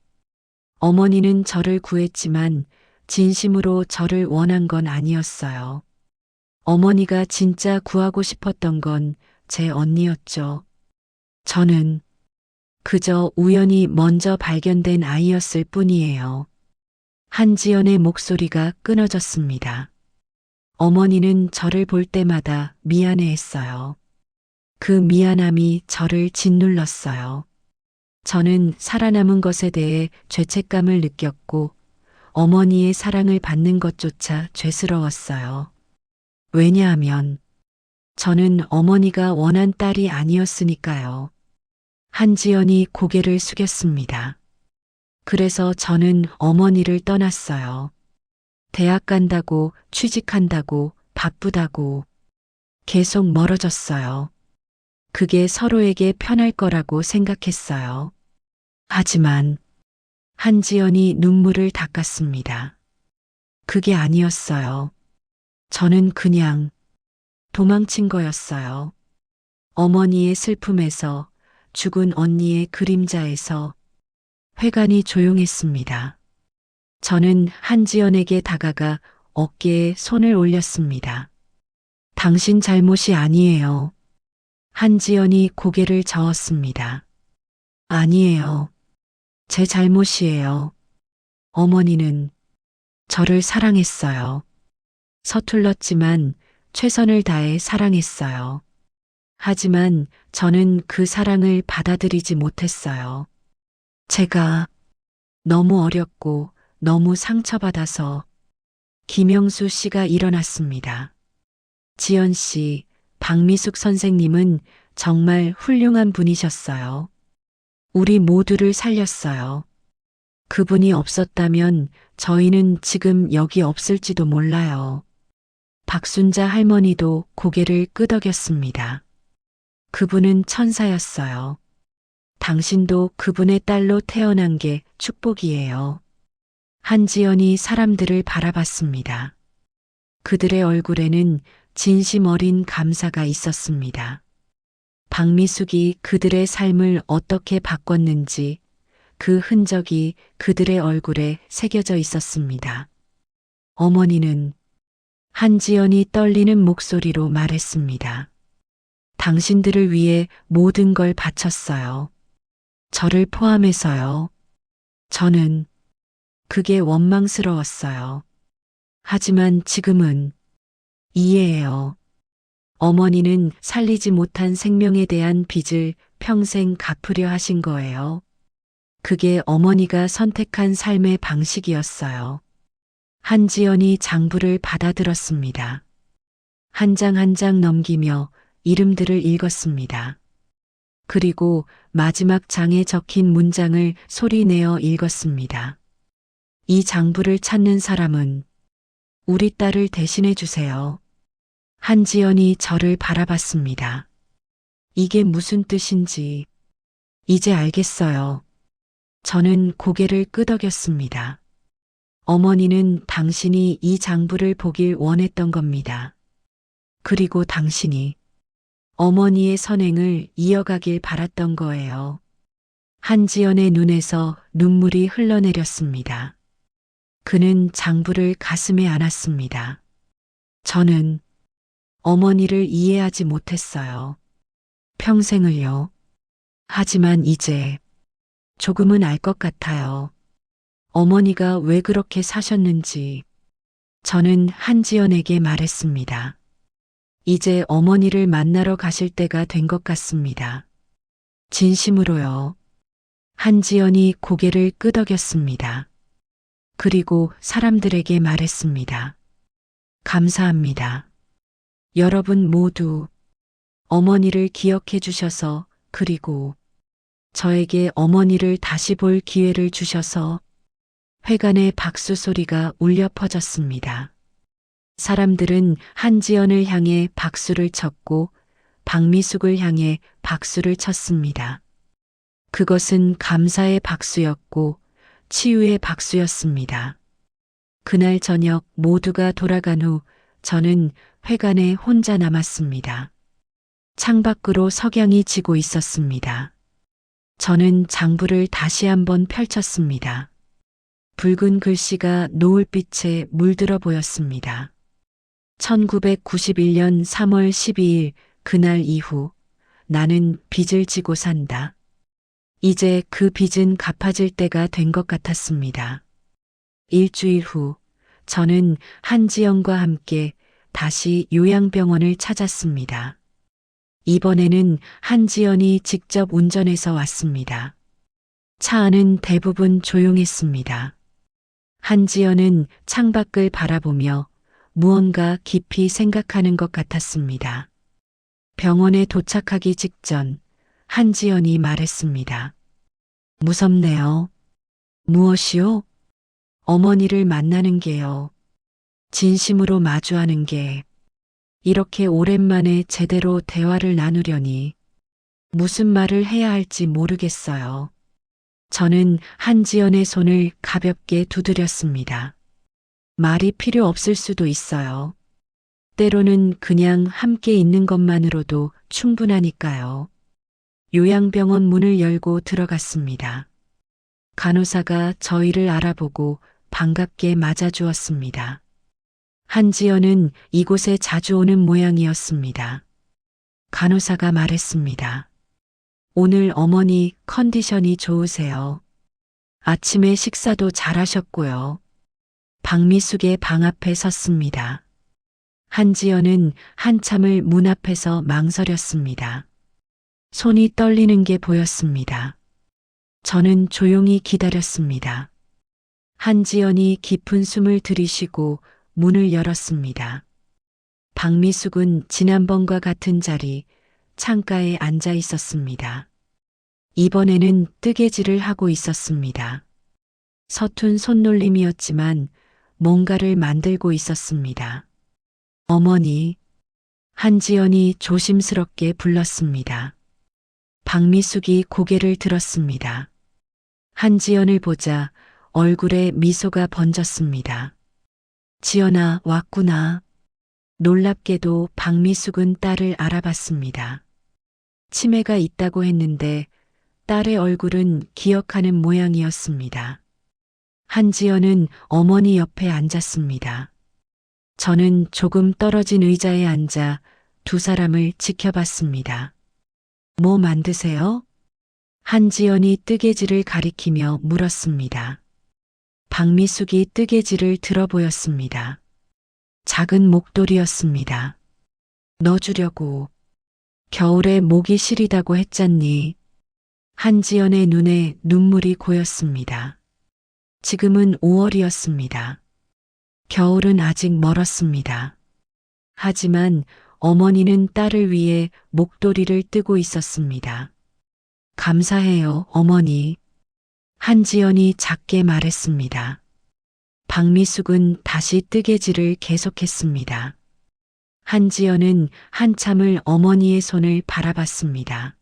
어머니는 저를 구했지만 진심으로 저를 원한 건 아니었어요. 어머니가 진짜 구하고 싶었던 건 제 언니였죠. 저는 그저 우연히 먼저 발견된 아이였을 뿐이에요. 한지연의 목소리가 끊어졌습니다. 어머니는 저를 볼 때마다 미안해했어요. 그 미안함이 저를 짓눌렀어요. 저는 살아남은 것에 대해 죄책감을 느꼈고 어머니의 사랑을 받는 것조차 죄스러웠어요. 왜냐하면 저는 어머니가 원한 딸이 아니었으니까요. 한지연이 고개를 숙였습니다. 그래서 저는 어머니를 떠났어요. 대학 간다고, 취직한다고, 바쁘다고 계속 멀어졌어요. 그게 서로에게 편할 거라고 생각했어요. 하지만 한지연이 눈물을 닦았습니다. 그게 아니었어요. 저는 그냥 도망친 거였어요. 어머니의 슬픔에서, 죽은 언니의 그림자에서. 회관이 조용했습니다. 저는 한지연에게 다가가 어깨에 손을 올렸습니다. 당신 잘못이 아니에요. 한지연이 고개를 저었습니다. 아니에요. 제 잘못이에요. 어머니는 저를 사랑했어요. 서툴렀지만 최선을 다해 사랑했어요. 하지만 저는 그 사랑을 받아들이지 못했어요. 제가 너무 어렸고 너무 상처받아서. 김영수 씨가 일어났습니다. 지연 씨, 박미숙 선생님은 정말 훌륭한 분이셨어요. 우리 모두를 살렸어요. 그분이 없었다면 저희는 지금 여기 없을지도 몰라요. 박순자 할머니도 고개를 끄덕였습니다. 그분은 천사였어요. 당신도 그분의 딸로 태어난 게 축복이에요. 한지연이 사람들을 바라봤습니다. 그들의 얼굴에는 진심 어린 감사가 있었습니다. 박미숙이 그들의 삶을 어떻게 바꿨는지 그 흔적이 그들의 얼굴에 새겨져 있었습니다. 어머니는 한지연이 떨리는 목소리로 말했습니다. 당신들을 위해 모든 걸 바쳤어요. 저를 포함해서요. 저는 그게 원망스러웠어요. 하지만 지금은 이해해요. 어머니는 살리지 못한 생명에 대한 빚을 평생 갚으려 하신 거예요. 그게 어머니가 선택한 삶의 방식이었어요. 한지연이 장부를 받아들었습니다. 한 장 한 장 넘기며 이름들을 읽었습니다. 그리고 마지막 장에 적힌 문장을 소리내어 읽었습니다. 이 장부를 찾는 사람은 우리 딸을 대신해 주세요. 한지연이 저를 바라봤습니다. 이게 무슨 뜻인지 이제 알겠어요. 저는 고개를 끄덕였습니다. 어머니는 당신이 이 장부를 보길 원했던 겁니다. 그리고 당신이 어머니의 선행을 이어가길 바랐던 거예요. 한지연의 눈에서 눈물이 흘러내렸습니다. 그는 장부를 가슴에 안았습니다. 저는 어머니를 이해하지 못했어요. 평생을요. 하지만 이제 조금은 알 것 같아요. 어머니가 왜 그렇게 사셨는지. 저는 한지연에게 말했습니다. 이제 어머니를 만나러 가실 때가 된 것 같습니다. 진심으로요. 한지연이 고개를 끄덕였습니다. 그리고 사람들에게 말했습니다. 감사합니다. 여러분 모두 어머니를 기억해 주셔서, 그리고 저에게 어머니를 다시 볼 기회를 주셔서. 회관의 박수 소리가 울려 퍼졌습니다. 사람들은 한지연을 향해 박수를 쳤고 박미숙을 향해 박수를 쳤습니다. 그것은 감사의 박수였고 치유의 박수였습니다. 그날 저녁 모두가 돌아간 후 저는 회관에 혼자 남았습니다. 창밖으로 석양이 지고 있었습니다. 저는 장부를 다시 한번 펼쳤습니다. 붉은 글씨가 노을빛에 물들어 보였습니다. 1991년 3월 12일 그날 이후 나는 빚을 지고 산다. 이제 그 빚은 갚아질 때가 된 것 같았습니다. 일주일 후 저는 한지연과 함께 다시 요양병원을 찾았습니다. 이번에는 한지연이 직접 운전해서 왔습니다. 차 안은 대부분 조용했습니다. 한지연은 창밖을 바라보며 무언가 깊이 생각하는 것 같았습니다. 병원에 도착하기 직전 한지연이 말했습니다. 무섭네요. 무엇이요? 어머니를 만나는 게요. 진심으로 마주하는 게. 이렇게 오랜만에 제대로 대화를 나누려니 무슨 말을 해야 할지 모르겠어요. 저는 한지연의 손을 가볍게 두드렸습니다. 말이 필요 없을 수도 있어요. 때로는 그냥 함께 있는 것만으로도 충분하니까요. 요양병원 문을 열고 들어갔습니다. 간호사가 저희를 알아보고 반갑게 맞아주었습니다. 한지연은 이곳에 자주 오는 모양이었습니다. 간호사가 말했습니다. 오늘 어머니 컨디션이 좋으세요. 아침에 식사도 잘하셨고요. 박미숙의 방 앞에 섰습니다. 한지연은 한참을 문 앞에서 망설였습니다. 손이 떨리는 게 보였습니다. 저는 조용히 기다렸습니다. 한지연이 깊은 숨을 들이쉬고 문을 열었습니다. 박미숙은 지난번과 같은 자리, 창가에 앉아 있었습니다. 이번에는 뜨개질을 하고 있었습니다. 서툰 손놀림이었지만 뭔가를 만들고 있었습니다. 어머니, 한지연이 조심스럽게 불렀습니다. 박미숙이 고개를 들었습니다. 한지연을 보자 얼굴에 미소가 번졌습니다. 지연아, 왔구나. 놀랍게도 박미숙은 딸을 알아봤습니다. 치매가 있다고 했는데 딸의 얼굴은 기억하는 모양이었습니다. 한지연은 어머니 옆에 앉았습니다. 저는 조금 떨어진 의자에 앉아 두 사람을 지켜봤습니다. 뭐 만드세요? 한지연이 뜨개질을 가리키며 물었습니다. 박미숙이 뜨개질을 들어 보였습니다. 작은 목도리였습니다. 넣어주려고. 겨울에 목이 시리다고 했잖니. 한지연의 눈에 눈물이 고였습니다. 지금은 5월이었습니다. 겨울은 아직 멀었습니다. 하지만 어머니는 딸을 위해 목도리를 뜨고 있었습니다. 감사해요, 어머니. 한지연이 작게 말했습니다. 박미숙은 다시 뜨개질을 계속했습니다. 한지연은 한참을 어머니의 손을 바라봤습니다.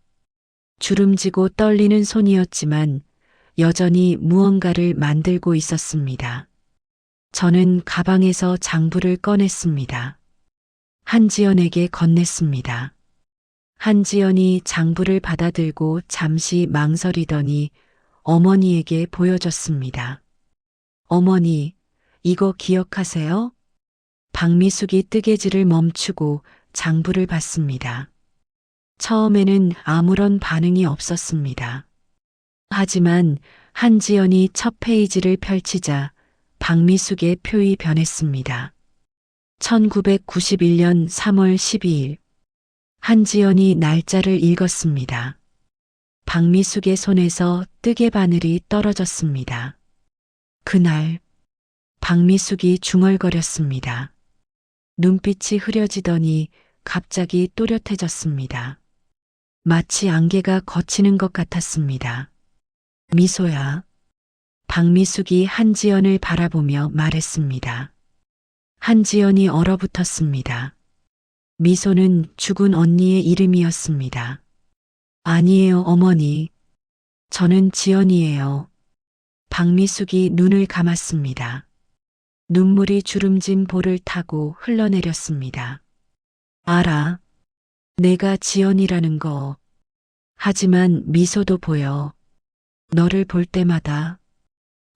주름지고 떨리는 손이었지만 여전히 무언가를 만들고 있었습니다. 저는 가방에서 장부를 꺼냈습니다. 한지연에게 건넸습니다. 한지연이 장부를 받아들고 잠시 망설이더니 어머니에게 보여줬습니다. 어머니, 이거 기억하세요? 박미숙이 뜨개질을 멈추고 장부를 봤습니다. 처음에는 아무런 반응이 없었습니다. 하지만 한지연이 첫 페이지를 펼치자 박미숙의 표이 변했습니다. 1991년 3월 12일. 한지연이 날짜를 읽었습니다. 박미숙의 손에서 뜨개 바늘이 떨어졌습니다. 그날 박미숙이 중얼거렸습니다. 눈빛이 흐려지더니 갑자기 또렷해졌습니다. 마치 안개가 걷히는 것 같았습니다. 미소야. 박미숙이 한지연을 바라보며 말했습니다. 한지연이 얼어붙었습니다. 미소는 죽은 언니의 이름이었습니다. 아니에요, 어머니. 저는 지연이에요. 박미숙이 눈을 감았습니다. 눈물이 주름진 볼을 타고 흘러내렸습니다. 알아. 내가 지연이라는 거. 하지만 미소도 보여. 너를 볼 때마다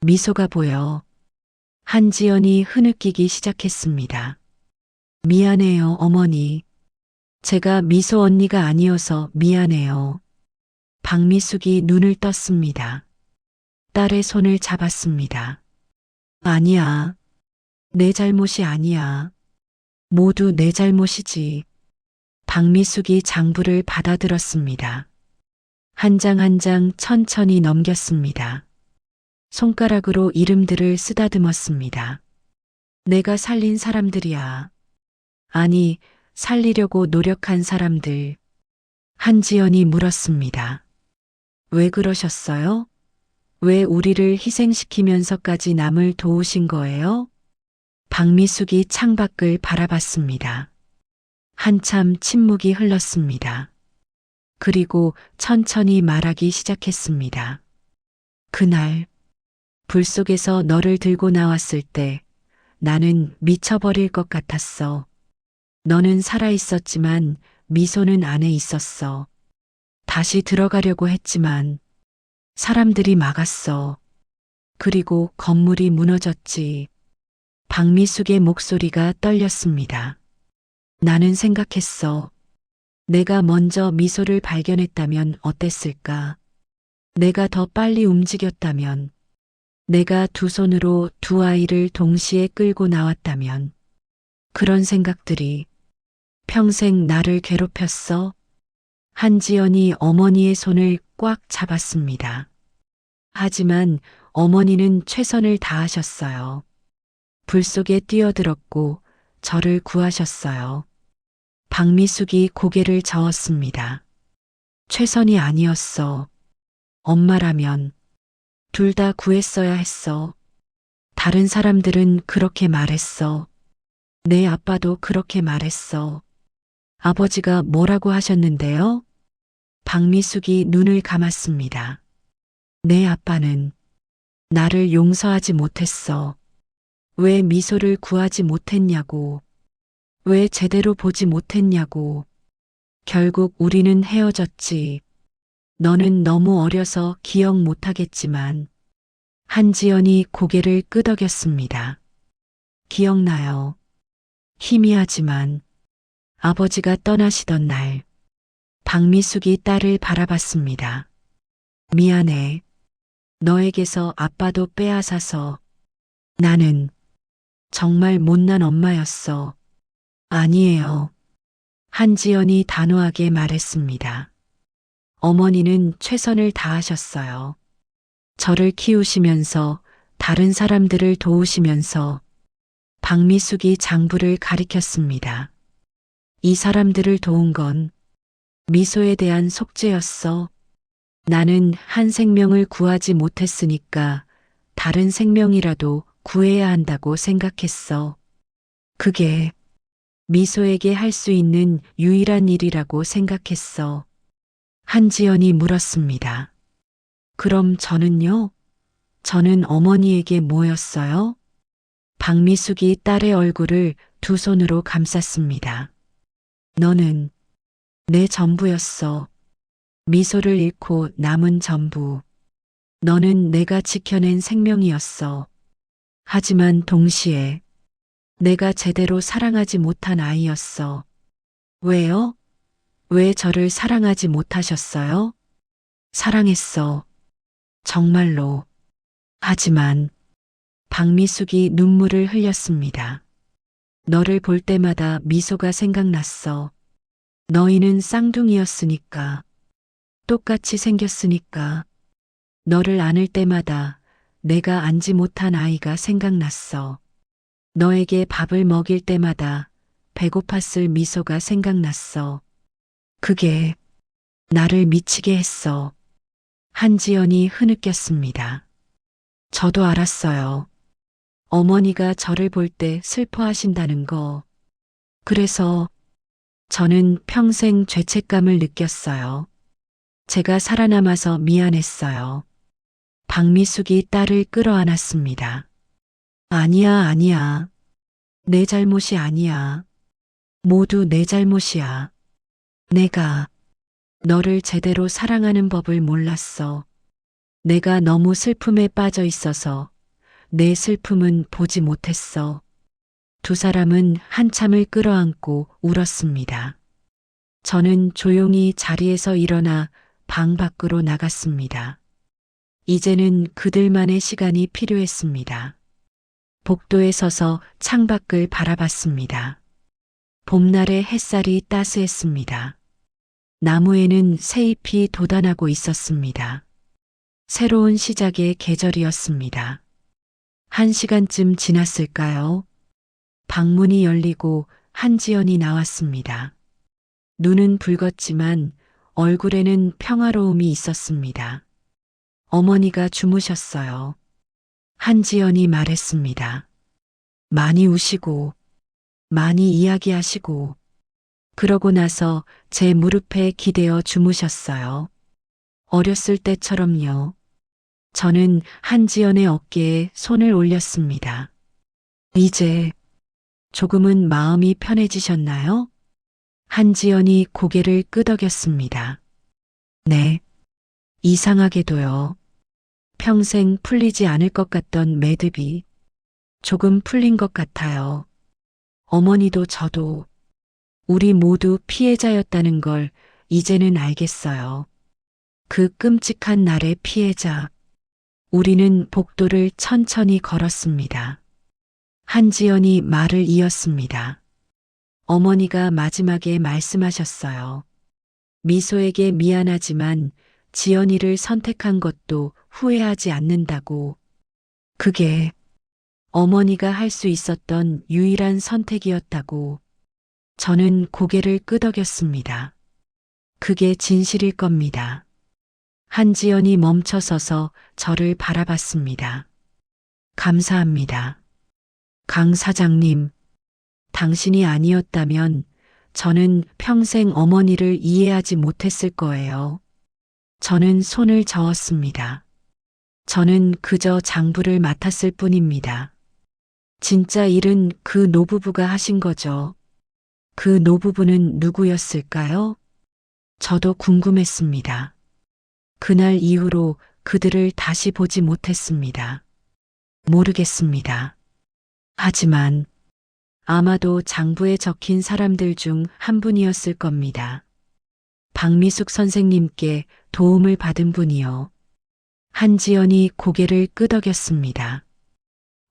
미소가 보여. 한지연이 흐느끼기 시작했습니다. 미안해요, 어머니. 제가 미소 언니가 아니어서 미안해요. 박미숙이 눈을 떴습니다. 딸의 손을 잡았습니다. 아니야. 내 잘못이 아니야. 모두 내 잘못이지. 박미숙이 장부를 받아들었습니다. 한 장 한 장 천천히 넘겼습니다. 손가락으로 이름들을 쓰다듬었습니다. 내가 살린 사람들이야. 아니, 살리려고 노력한 사람들. 한지연이 물었습니다. 왜 그러셨어요? 왜 우리를 희생시키면서까지 남을 도우신 거예요? 박미숙이 창밖을 바라봤습니다. 한참 침묵이 흘렀습니다. 그리고 천천히 말하기 시작했습니다. 그날, 불 속에서 너를 들고 나왔을 때 나는 미쳐버릴 것 같았어. 너는 살아있었지만 미소는 안에 있었어. 다시 들어가려고 했지만 사람들이 막았어. 그리고 건물이 무너졌지. 박미숙의 목소리가 떨렸습니다. 나는 생각했어. 내가 먼저 미소를 발견했다면 어땠을까? 내가 더 빨리 움직였다면, 내가 두 손으로 두 아이를 동시에 끌고 나왔다면, 그런 생각들이 평생 나를 괴롭혔어. 한지연이 어머니의 손을 꽉 잡았습니다. 하지만 어머니는 최선을 다하셨어요. 불 속에 뛰어들었고 저를 구하셨어요. 박미숙이 고개를 저었습니다. 최선이 아니었어. 엄마라면 둘 다 구했어야 했어. 다른 사람들은 그렇게 말했어. 내 아빠도 그렇게 말했어. 아버지가 뭐라고 하셨는데요? 박미숙이 눈을 감았습니다. 내 아빠는 나를 용서하지 못했어. 왜 미소를 구하지 못했냐고. 왜 제대로 보지 못했냐고. 결국 우리는 헤어졌지. 너는 너무 어려서 기억 못하겠지만 한지연이 고개를 끄덕였습니다. 기억나요. 희미하지만 아버지가 떠나시던 날 박미숙이 딸을 바라봤습니다. 미안해. 너에게서 아빠도 빼앗아서. 나는 정말 못난 엄마였어. 아니에요. 한지연이 단호하게 말했습니다. 어머니는 최선을 다하셨어요. 저를 키우시면서 다른 사람들을 도우시면서. 박미숙이 장부를 가리켰습니다. 이 사람들을 도운 건 미소에 대한 속죄였어. 나는 한 생명을 구하지 못했으니까 다른 생명이라도 구해야 한다고 생각했어. 그게 미소에게 할 수 있는 유일한 일이라고 생각했어. 한지연이 물었습니다. 그럼 저는요? 저는 어머니에게 뭐였어요? 박미숙이 딸의 얼굴을 두 손으로 감쌌습니다. 너는 내 전부였어. 미소를 잃고 남은 전부. 너는 내가 지켜낸 생명이었어. 하지만 동시에 내가 제대로 사랑하지 못한 아이였어. 왜요? 왜 저를 사랑하지 못하셨어요? 사랑했어. 정말로. 하지만 박미숙이 눈물을 흘렸습니다. 너를 볼 때마다 미소가 생각났어. 너희는 쌍둥이였으니까. 똑같이 생겼으니까. 너를 안을 때마다 내가 안지 못한 아이가 생각났어. 너에게 밥을 먹일 때마다 배고팠을 미소가 생각났어. 그게 나를 미치게 했어. 한지연이 흐느꼈습니다. 저도 알았어요. 어머니가 저를 볼 때 슬퍼하신다는 거. 그래서 저는 평생 죄책감을 느꼈어요. 제가 살아남아서 미안했어요. 박미숙이 딸을 끌어안았습니다. 아니야, 아니야. 내 잘못이 아니야. 모두 내 잘못이야. 내가 너를 제대로 사랑하는 법을 몰랐어. 내가 너무 슬픔에 빠져 있어서 내 슬픔은 보지 못했어. 두 사람은 한참을 끌어안고 울었습니다. 저는 조용히 자리에서 일어나 방 밖으로 나갔습니다. 이제는 그들만의 시간이 필요했습니다. 복도에 서서 창밖을 바라봤습니다. 봄날의 햇살이 따스했습니다. 나무에는 새잎이 돋아나고 있었습니다. 새로운 시작의 계절이었습니다. 1시간쯤 지났을까요? 방문이 열리고 한지연이 나왔습니다. 눈은 붉었지만 얼굴에는 평화로움이 있었습니다. 어머니가 주무셨어요. 한지연이 말했습니다. 많이 우시고, 많이 이야기하시고, 그러고 나서 제 무릎에 기대어 주무셨어요. 어렸을 때처럼요. 저는 한지연의 어깨에 손을 올렸습니다. 이제 조금은 마음이 편해지셨나요? 한지연이 고개를 끄덕였습니다. 네. 이상하게도요. 평생 풀리지 않을 것 같던 매듭이 조금 풀린 것 같아요. 어머니도 저도 우리 모두 피해자였다는 걸 이제는 알겠어요. 그 끔찍한 날의 피해자. 우리는 복도를 천천히 걸었습니다. 한지연이 말을 이었습니다. 어머니가 마지막에 말씀하셨어요. 미소에게 미안하지만 지연이를 선택한 것도 후회하지 않는다고. 그게 어머니가 할 수 있었던 유일한 선택이었다고. 저는 고개를 끄덕였습니다. 그게 진실일 겁니다. 한지연이 멈춰서서 저를 바라봤습니다. 감사합니다. 강 사장님, 당신이 아니었다면 저는 평생 어머니를 이해하지 못했을 거예요. 저는 손을 저었습니다. 저는 그저 장부를 맡았을 뿐입니다. 진짜 일은 그 노부부가 하신 거죠. 그 노부부는 누구였을까요? 저도 궁금했습니다. 그날 이후로 그들을 다시 보지 못했습니다. 모르겠습니다. 하지만 아마도 장부에 적힌 사람들 중 한 분이었을 겁니다. 박미숙 선생님께 도움을 받은 분이요. 한지연이 고개를 끄덕였습니다.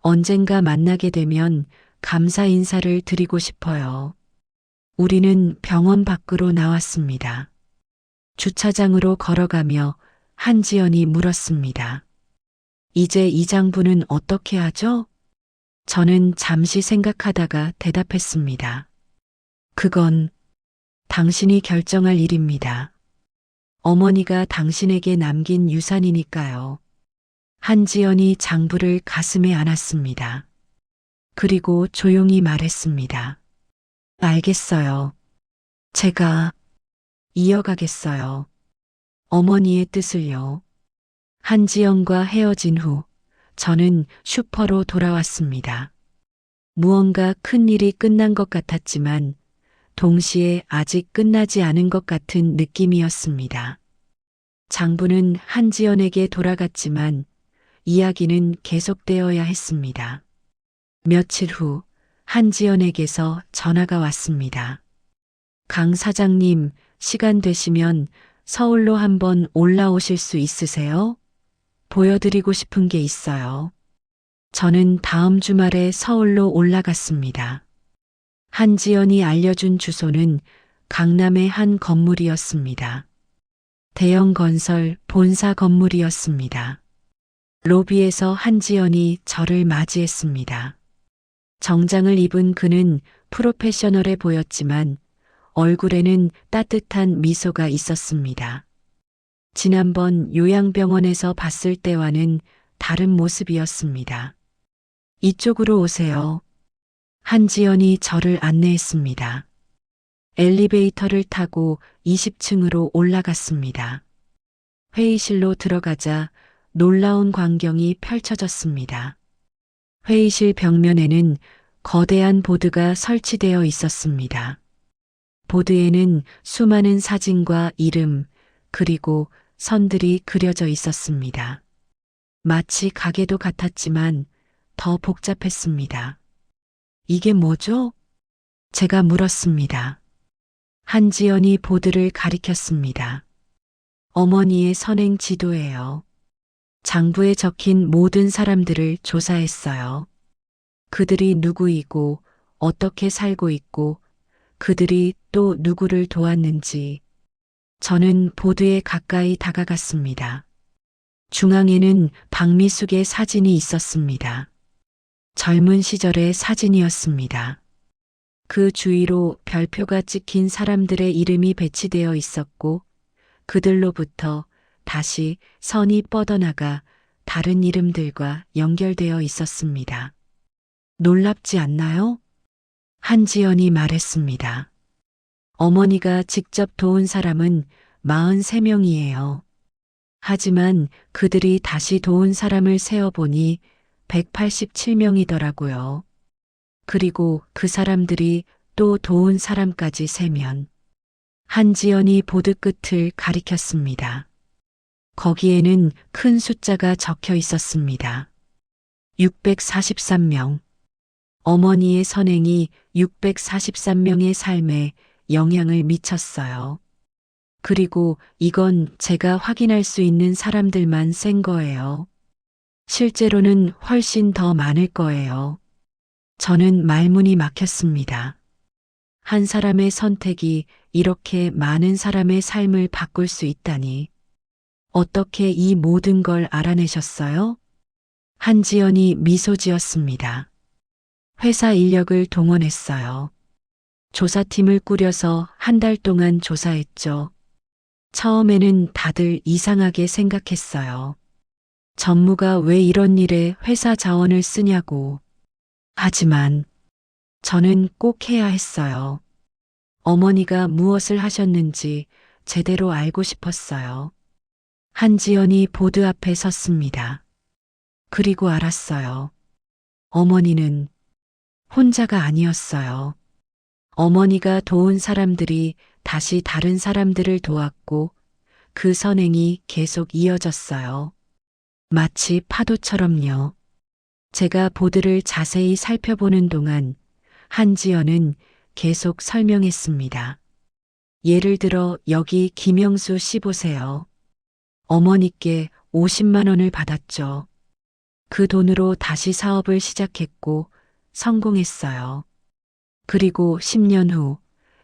언젠가 만나게 되면 감사 인사를 드리고 싶어요. 우리는 병원 밖으로 나왔습니다. 주차장으로 걸어가며 한지연이 물었습니다. 이제 이 장부는 어떻게 하죠? 저는 잠시 생각하다가 대답했습니다. 그건 당신이 결정할 일입니다. 어머니가 당신에게 남긴 유산이니까요. 한지연이 장부를 가슴에 안았습니다. 그리고 조용히 말했습니다. 알겠어요. 제가 이어가겠어요. 어머니의 뜻을요. 한지연과 헤어진 후 저는 슈퍼로 돌아왔습니다. 무언가 큰 일이 끝난 것 같았지만 동시에 아직 끝나지 않은 것 같은 느낌이었습니다. 장부는 한지연에게 돌아갔지만 이야기는 계속되어야 했습니다. 며칠 후 한지연에게서 전화가 왔습니다. 강 사장님, 시간 되시면 서울로 한번 올라오실 수 있으세요? 보여드리고 싶은 게 있어요. 저는 다음 주말에 서울로 올라갔습니다. 한지연이 알려준 주소는 강남의 한 건물이었습니다. 대형 건설 본사 건물이었습니다. 로비에서 한지연이 저를 맞이했습니다. 정장을 입은 그는 프로페셔널해 보였지만 얼굴에는 따뜻한 미소가 있었습니다. 지난번 요양병원에서 봤을 때와는 다른 모습이었습니다. 이쪽으로 오세요. 한지연이 저를 안내했습니다. 엘리베이터를 타고 20층으로 올라갔습니다. 회의실로 들어가자 놀라운 광경이 펼쳐졌습니다. 회의실 벽면에는 거대한 보드가 설치되어 있었습니다. 보드에는 수많은 사진과 이름, 그리고 선들이 그려져 있었습니다. 마치 가게도 같았지만 더 복잡했습니다. 이게 뭐죠? 제가 물었습니다. 한지연이 보드를 가리켰습니다. 어머니의 선행 지도예요. 장부에 적힌 모든 사람들을 조사했어요. 그들이 누구이고 어떻게 살고 있고 그들이 또 누구를 도왔는지. 저는 보드에 가까이 다가갔습니다. 중앙에는 박미숙의 사진이 있었습니다. 젊은 시절의 사진이었습니다. 그 주위로 별표가 찍힌 사람들의 이름이 배치되어 있었고 그들로부터 다시 선이 뻗어나가 다른 이름들과 연결되어 있었습니다. 놀랍지 않나요? 한지연이 말했습니다. 어머니가 직접 도운 사람은 43명이에요. 하지만 그들이 다시 도운 사람을 세어보니 187명이더라고요. 그리고 그 사람들이 또 도운 사람까지 세면 한지연이 보드 끝을 가리켰습니다. 거기에는 큰 숫자가 적혀 있었습니다. 643명. 어머니의 선행이 643명의 삶에 영향을 미쳤어요. 그리고 이건 제가 확인할 수 있는 사람들만 센 거예요. 실제로는 훨씬 더 많을 거예요. 저는 말문이 막혔습니다. 한 사람의 선택이 이렇게 많은 사람의 삶을 바꿀 수 있다니. 어떻게 이 모든 걸 알아내셨어요? 한지연이 미소 지었습니다. 회사 인력을 동원했어요. 조사팀을 꾸려서 한 달 동안 조사했죠. 처음에는 다들 이상하게 생각했어요. 전무가 왜 이런 일에 회사 자원을 쓰냐고. 하지만 저는 꼭 해야 했어요. 어머니가 무엇을 하셨는지 제대로 알고 싶었어요. 한지연이 보드 앞에 섰습니다. 그리고 알았어요. 어머니는 혼자가 아니었어요. 어머니가 도운 사람들이 다시 다른 사람들을 도왔고 그 선행이 계속 이어졌어요. 마치 파도처럼요. 제가 보드를 자세히 살펴보는 동안 한지연은 계속 설명했습니다. 예를 들어 여기 김영수 씨 보세요. 어머니께 50만 원을 받았죠. 그 돈으로 다시 사업을 시작했고 성공했어요. 그리고 10년 후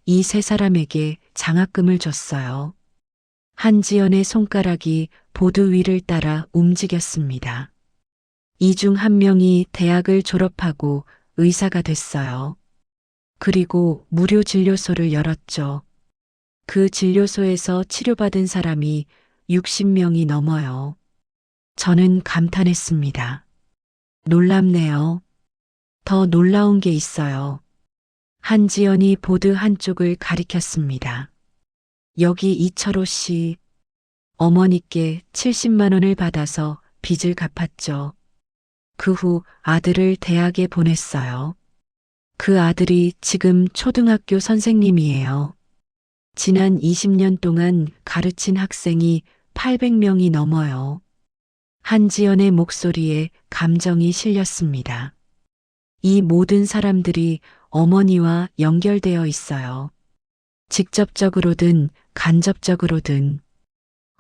이 세 사람에게 장학금을 줬어요. 한지연의 손가락이 보드 위를 따라 움직였습니다. 이 중 한 명이 대학을 졸업하고 의사가 됐어요. 그리고 무료 진료소를 열었죠. 그 진료소에서 치료받은 사람이 60명이 넘어요. 저는 감탄했습니다. 놀랍네요. 더 놀라운 게 있어요. 한지연이 보드 한쪽을 가리켰습니다. 여기 이철호 씨, 어머니께 70만 원을 받아서 빚을 갚았죠. 그 후 아들을 대학에 보냈어요. 그 아들이 지금 초등학교 선생님이에요. 지난 20년 동안 가르친 학생이 800명이 넘어요. 한지연의 목소리에 감정이 실렸습니다. 이 모든 사람들이 어머니와 연결되어 있어요. 직접적으로든 간접적으로든.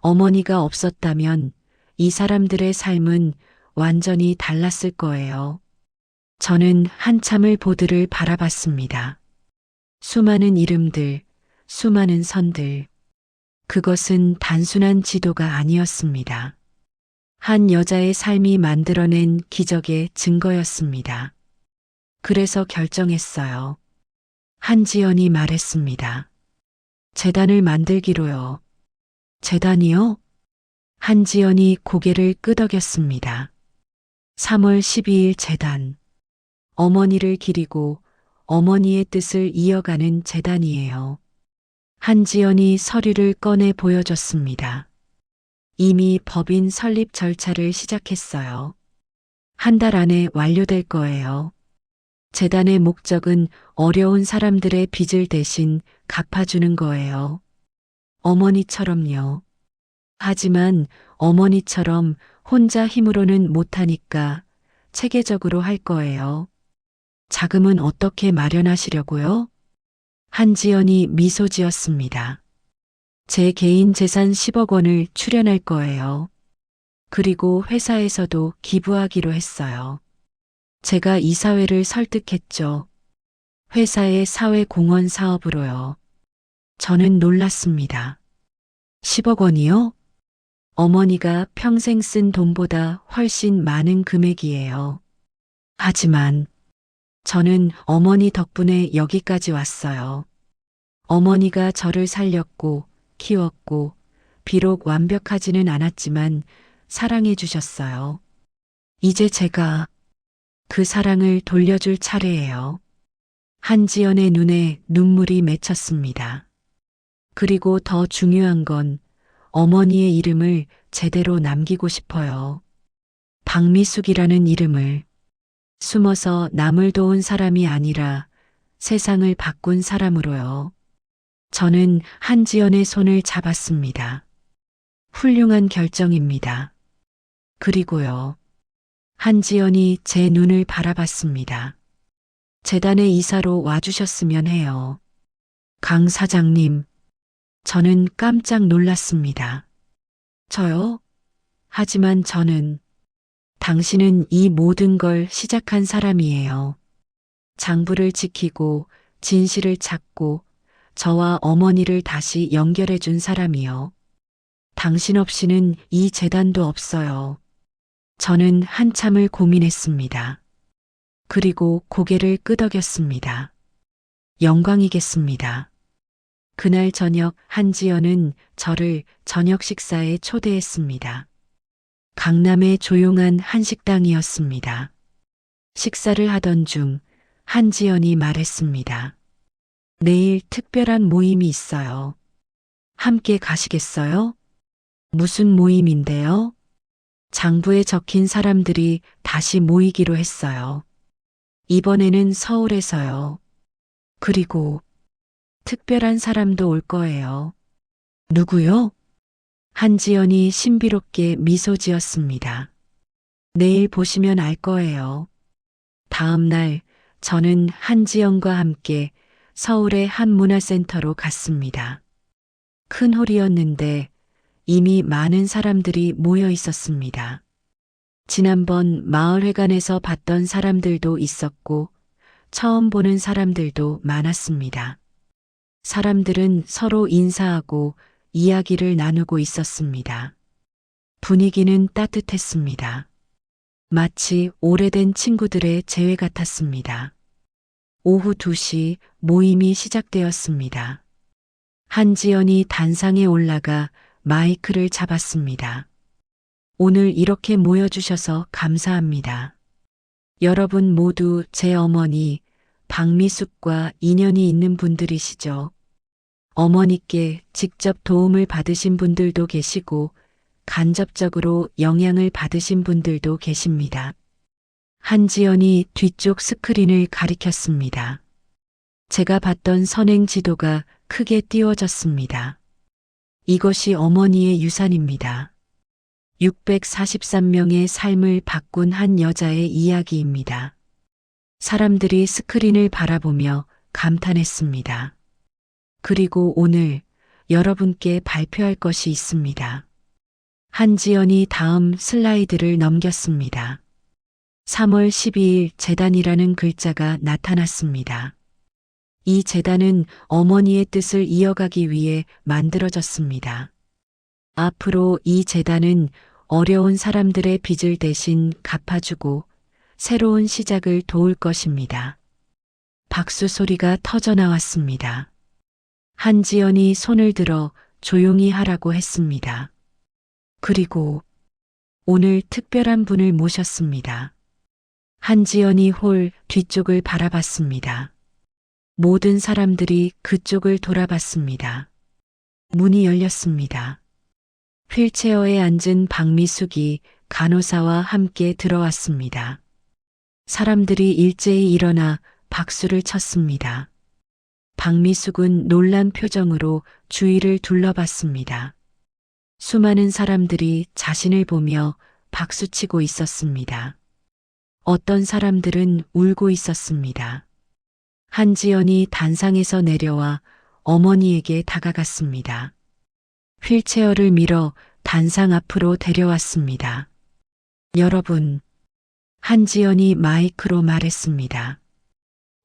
어머니가 없었다면 이 사람들의 삶은 완전히 달랐을 거예요. 저는 한참을 보드를 바라봤습니다. 수많은 이름들, 수많은 선들. 그것은 단순한 지도가 아니었습니다. 한 여자의 삶이 만들어낸 기적의 증거였습니다. 그래서 결정했어요. 한지연이 말했습니다. 재단을 만들기로요. 재단이요? 한지연이 고개를 끄덕였습니다. 3월 12일 재단. 어머니를 기리고 어머니의 뜻을 이어가는 재단이에요. 한지연이 서류를 꺼내 보여줬습니다. 이미 법인 설립 절차를 시작했어요. 한 달 안에 완료될 거예요. 재단의 목적은 어려운 사람들의 빚을 대신 갚아주는 거예요. 어머니처럼요. 하지만 어머니처럼 혼자 힘으로는 못하니까 체계적으로 할 거예요. 자금은 어떻게 마련하시려고요? 한지연이 미소 지었습니다. 제 개인 재산 10억 원을 출연할 거예요. 그리고 회사에서도 기부하기로 했어요. 제가 이사회를 설득했죠. 회사의 사회공헌 사업으로요. 저는 놀랐습니다. 10억 원이요? 어머니가 평생 쓴 돈보다 훨씬 많은 금액이에요. 하지만 저는 어머니 덕분에 여기까지 왔어요. 어머니가 저를 살렸고 키웠고 비록 완벽하지는 않았지만 사랑해 주셨어요. 이제 제가 그 사랑을 돌려줄 차례예요. 한지연의 눈에 눈물이 맺혔습니다. 그리고 더 중요한 건 어머니의 이름을 제대로 남기고 싶어요. 박미숙이라는 이름을. 숨어서 남을 도운 사람이 아니라 세상을 바꾼 사람으로요. 저는 한지연의 손을 잡았습니다. 훌륭한 결정입니다. 그리고요. 한지연이 제 눈을 바라봤습니다. 재단의 이사로 와주셨으면 해요. 강 사장님, 저는 깜짝 놀랐습니다. 저요? 하지만 당신은 이 모든 걸 시작한 사람이에요. 장부를 지키고 진실을 찾고 저와 어머니를 다시 연결해 준 사람이요. 당신 없이는 이 재단도 없어요. 저는 한참을 고민했습니다. 그리고 고개를 끄덕였습니다. 영광이겠습니다. 그날 저녁 한지연은 저를 저녁 식사에 초대했습니다. 강남의 조용한 한식당이었습니다. 식사를 하던 중 한지연이 말했습니다. 내일 특별한 모임이 있어요. 함께 가시겠어요? 무슨 모임인데요? 장부에 적힌 사람들이 다시 모이기로 했어요. 이번에는 서울에서요. 그리고 특별한 사람도 올 거예요. 누구요? 한지연이 신비롭게 미소 지었습니다. 내일 보시면 알 거예요. 다음 날 저는 한지연과 함께 서울의 한 문화센터로 갔습니다. 큰 홀이었는데 이미 많은 사람들이 모여 있었습니다. 지난번 마을회관에서 봤던 사람들도 있었고 처음 보는 사람들도 많았습니다. 사람들은 서로 인사하고 이야기를 나누고 있었습니다. 분위기는 따뜻했습니다. 마치 오래된 친구들의 재회 같았습니다. 오후 2시 모임이 시작되었습니다. 한지연이 단상에 올라가 마이크를 잡았습니다. 오늘 이렇게 모여주셔서 감사합니다. 여러분 모두 제 어머니 박미숙과 인연이 있는 분들이시죠. 어머니께 직접 도움을 받으신 분들도 계시고 간접적으로 영향을 받으신 분들도 계십니다. 한지연이 뒤쪽 스크린을 가리켰습니다. 제가 봤던 선행 지도가 크게 띄워졌습니다. 이것이 어머니의 유산입니다. 643명의 삶을 바꾼 한 여자의 이야기입니다. 사람들이 스크린을 바라보며 감탄했습니다. 그리고 오늘 여러분께 발표할 것이 있습니다. 한지연이 다음 슬라이드를 넘겼습니다. 3월 12일 재단이라는 글자가 나타났습니다. 이 재단은 어머니의 뜻을 이어가기 위해 만들어졌습니다. 앞으로 이 재단은 어려운 사람들의 빚을 대신 갚아주고 새로운 시작을 도울 것입니다. 박수 소리가 터져 나왔습니다. 한지연이 손을 들어 조용히 하라고 했습니다. 그리고 오늘 특별한 분을 모셨습니다. 한지연이 홀 뒤쪽을 바라봤습니다. 모든 사람들이 그쪽을 돌아봤습니다. 문이 열렸습니다. 휠체어에 앉은 박미숙이 간호사와 함께 들어왔습니다. 사람들이 일제히 일어나 박수를 쳤습니다. 박미숙은 놀란 표정으로 주위를 둘러봤습니다. 수많은 사람들이 자신을 보며 박수치고 있었습니다. 어떤 사람들은 울고 있었습니다. 한지연이 단상에서 내려와 어머니에게 다가갔습니다. 휠체어를 밀어 단상 앞으로 데려왔습니다. 여러분, 한지연이 마이크로 말했습니다.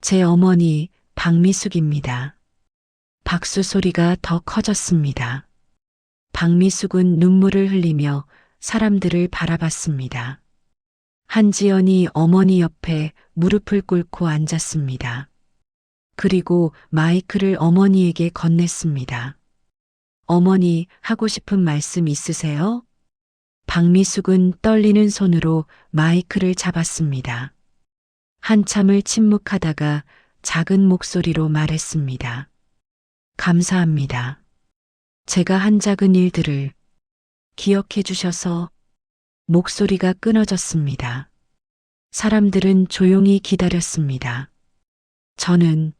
제 어머니 박미숙입니다. 박수 소리가 더 커졌습니다. 박미숙은 눈물을 흘리며 사람들을 바라봤습니다. 한지연이 어머니 옆에 무릎을 꿇고 앉았습니다. 그리고 마이크를 어머니에게 건넸습니다. 어머니 하고 싶은 말씀 있으세요? 박미숙은 떨리는 손으로 마이크를 잡았습니다. 한참을 침묵하다가 작은 목소리로 말했습니다. 감사합니다. 제가 한 작은 일들을 기억해 주셔서. 목소리가 끊어졌습니다. 사람들은 조용히 기다렸습니다. 저는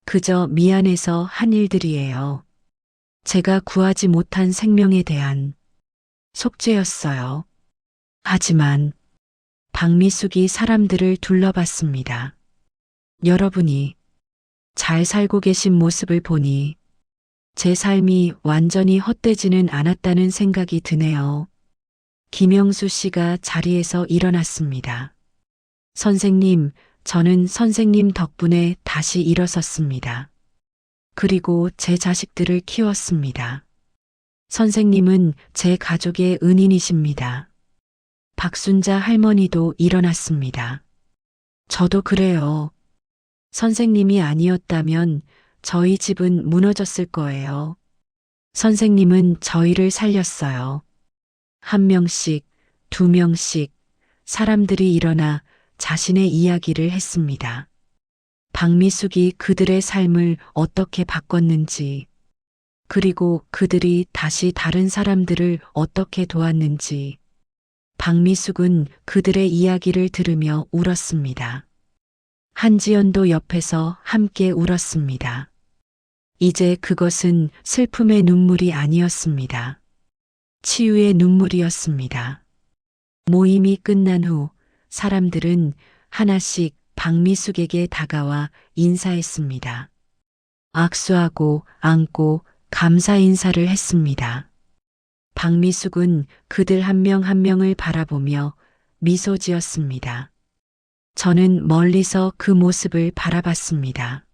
그저 미안해서 한 일들이에요. 제가 구하지 못한 생명에 대한 속죄였어요. 하지만 박미숙이 사람들을 둘러봤습니다. 여러분이 잘 살고 계신 모습을 보니 제 삶이 완전히 헛되지는 않았다는 생각이 드네요. 김영수 씨가 자리에서 일어났습니다. 선생님, 저는 선생님 덕분에 다시 일어섰습니다. 그리고 제 자식들을 키웠습니다. 선생님은 제 가족의 은인이십니다. 박순자 할머니도 일어났습니다. 저도 그래요. 선생님이 아니었다면 저희 집은 무너졌을 거예요. 선생님은 저희를 살렸어요. 한 명씩, 두 명씩 사람들이 일어나 자신의 이야기를 했습니다. 박미숙이 그들의 삶을 어떻게 바꿨는지, 그리고 그들이 다시 다른 사람들을 어떻게 도왔는지, 박미숙은 그들의 이야기를 들으며 울었습니다. 한지연도 옆에서 함께 울었습니다. 이제 그것은 슬픔의 눈물이 아니었습니다. 치유의 눈물이었습니다. 모임이 끝난 후 사람들은 하나씩 박미숙에게 다가와 인사했습니다. 악수하고 안고 감사 인사를 했습니다. 박미숙은 그들 한 명 한 명을 바라보며 미소 지었습니다. 저는 멀리서 그 모습을 바라봤습니다.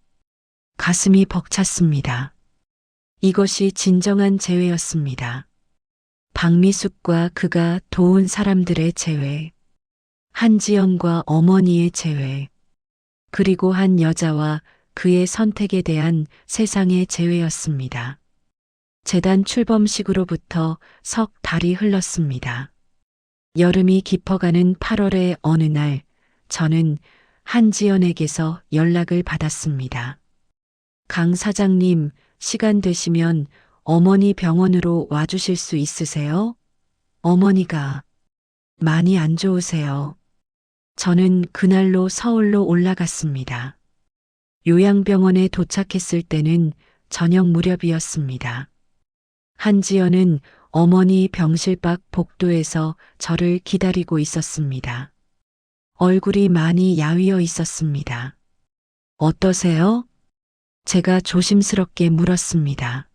가슴이 벅찼습니다. 이것이 진정한 재회였습니다. 박미숙과 그가 도운 사람들의 재회, 한지연과 어머니의 재회, 그리고 한 여자와 그의 선택에 대한 세상의 재회였습니다. 재단 출범식으로부터 석 달이 흘렀습니다. 여름이 깊어가는 8월의 어느 날, 저는 한지연에게서 연락을 받았습니다. 강 사장님, 시간 되시면 어머니 병원으로 와주실 수 있으세요? 어머니가 많이 안 좋으세요. 저는 그날로 서울로 올라갔습니다. 요양병원에 도착했을 때는 저녁 무렵이었습니다. 한지연은 어머니 병실 밖 복도에서 저를 기다리고 있었습니다. 얼굴이 많이 야위어 있었습니다. 어떠세요? 제가 조심스럽게 물었습니다.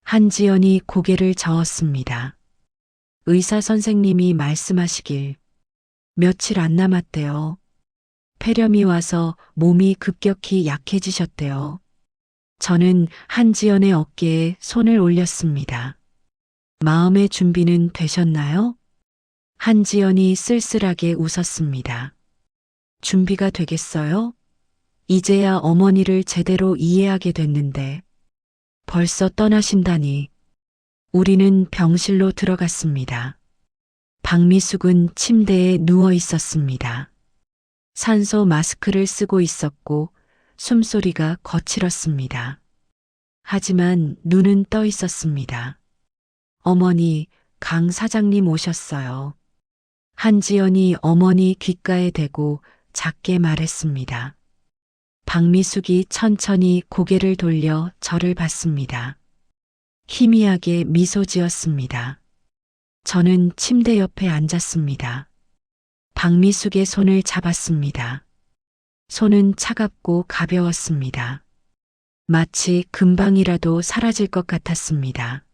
한지연이 고개를 저었습니다. 의사 선생님이 말씀하시길 며칠 안 남았대요. 폐렴이 와서 몸이 급격히 약해지셨대요. 저는 한지연의 어깨에 손을 올렸습니다. 마음의 준비는 되셨나요? 한지연이 쓸쓸하게 웃었습니다. 준비가 되겠어요? 이제야 어머니를 제대로 이해하게 됐는데 벌써 떠나신다니. 우리는 병실로 들어갔습니다. 박미숙은 침대에 누워 있었습니다. 산소 마스크를 쓰고 있었고 숨소리가 거칠었습니다. 하지만 눈은 떠 있었습니다. 어머니, 강 사장님 오셨어요. 한지연이 어머니 귓가에 대고 작게 말했습니다. 박미숙이 천천히 고개를 돌려 저를 봤습니다. 희미하게 미소 지었습니다. 저는 침대 옆에 앉았습니다. 박미숙의 손을 잡았습니다. 손은 차갑고 가벼웠습니다. 마치 금방이라도 사라질 것 같았습니다.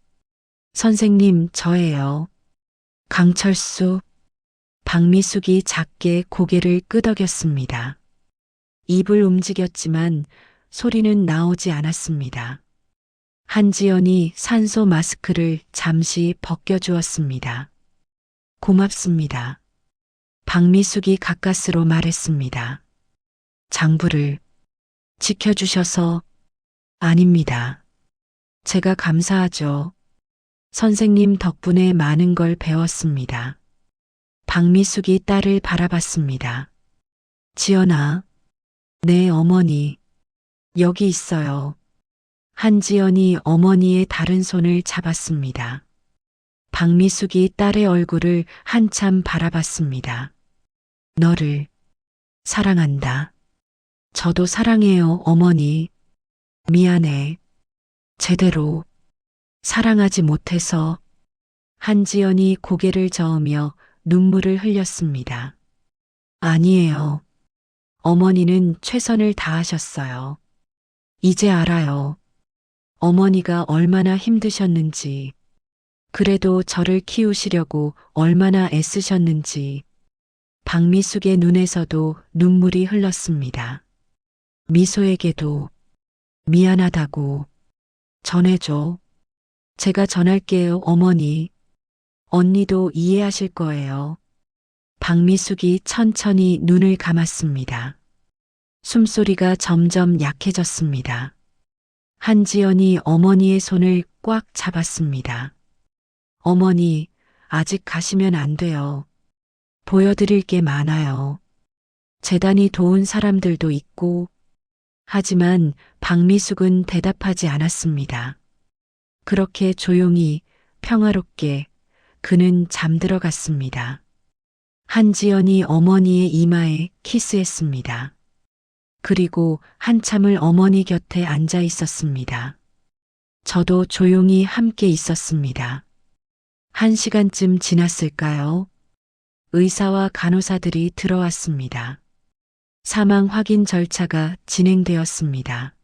선생님, 저예요. 강철수. 박미숙이 작게 고개를 끄덕였습니다. 입을 움직였지만 소리는 나오지 않았습니다. 한지연이 산소 마스크를 잠시 벗겨주었습니다. 고맙습니다. 박미숙이 가까스로 말했습니다. 장부를 지켜주셔서 아닙니다. 제가 감사하죠. 선생님 덕분에 많은 걸 배웠습니다. 박미숙이 딸을 바라봤습니다. 지연아, 네 어머니, 여기 있어요. 한지연이 어머니의 다른 손을 잡았습니다. 박미숙이 딸의 얼굴을 한참 바라봤습니다. 너를 사랑한다. 저도 사랑해요, 어머니. 미안해. 제대로 사랑하지 못해서. 한지연이 고개를 저으며 눈물을 흘렸습니다. 아니에요. 어머니는 최선을 다하셨어요. 이제 알아요. 어머니가 얼마나 힘드셨는지, 그래도 저를 키우시려고 얼마나 애쓰셨는지. 박미숙의 눈에서도 눈물이 흘렀습니다. 미소에게도 미안하다고 전해줘. 제가 전할게요, 어머니. 언니도 이해하실 거예요. 박미숙이 천천히 눈을 감았습니다. 숨소리가 점점 약해졌습니다. 한지연이 어머니의 손을 꽉 잡았습니다. 어머니, 아직 가시면 안 돼요. 보여드릴 게 많아요. 재단이 도운 사람들도 있고. 하지만 박미숙은 대답하지 않았습니다. 그렇게 조용히 평화롭게 그는 잠들어갔습니다. 한지연이 어머니의 이마에 키스했습니다. 그리고 한참을 어머니 곁에 앉아 있었습니다. 저도 조용히 함께 있었습니다. 1시간쯤 지났을까요? 의사와 간호사들이 들어왔습니다. 사망 확인 절차가 진행되었습니다.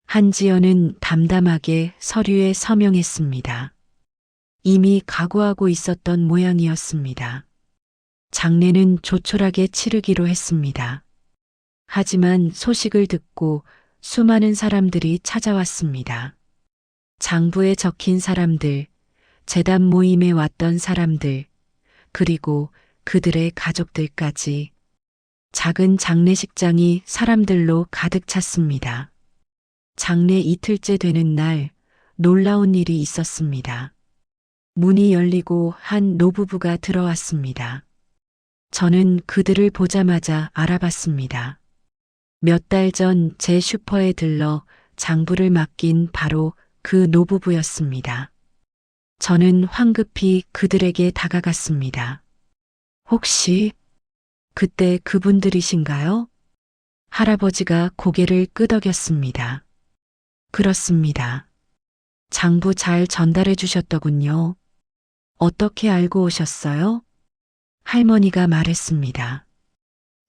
한지연은 담담하게 서류에 서명했습니다. 이미 각오하고 있었던 모양이었습니다. 장례는 조촐하게 치르기로 했습니다. 하지만 소식을 듣고 수많은 사람들이 찾아왔습니다. 장부에 적힌 사람들, 재단 모임에 왔던 사람들, 그리고 그들의 가족들까지 작은 장례식장이 사람들로 가득 찼습니다. 장례 이틀째 되는 날 놀라운 일이 있었습니다. 문이 열리고 한 노부부가 들어왔습니다. 저는 그들을 보자마자 알아봤습니다. 몇 달 전 제 슈퍼에 들러 장부를 맡긴 바로 그 노부부였습니다. 저는 황급히 그들에게 다가갔습니다. 혹시 그때 그분들이신가요? 할아버지가 고개를 끄덕였습니다. 그렇습니다. 장부 잘 전달해 주셨더군요. 어떻게 알고 오셨어요? 할머니가 말했습니다.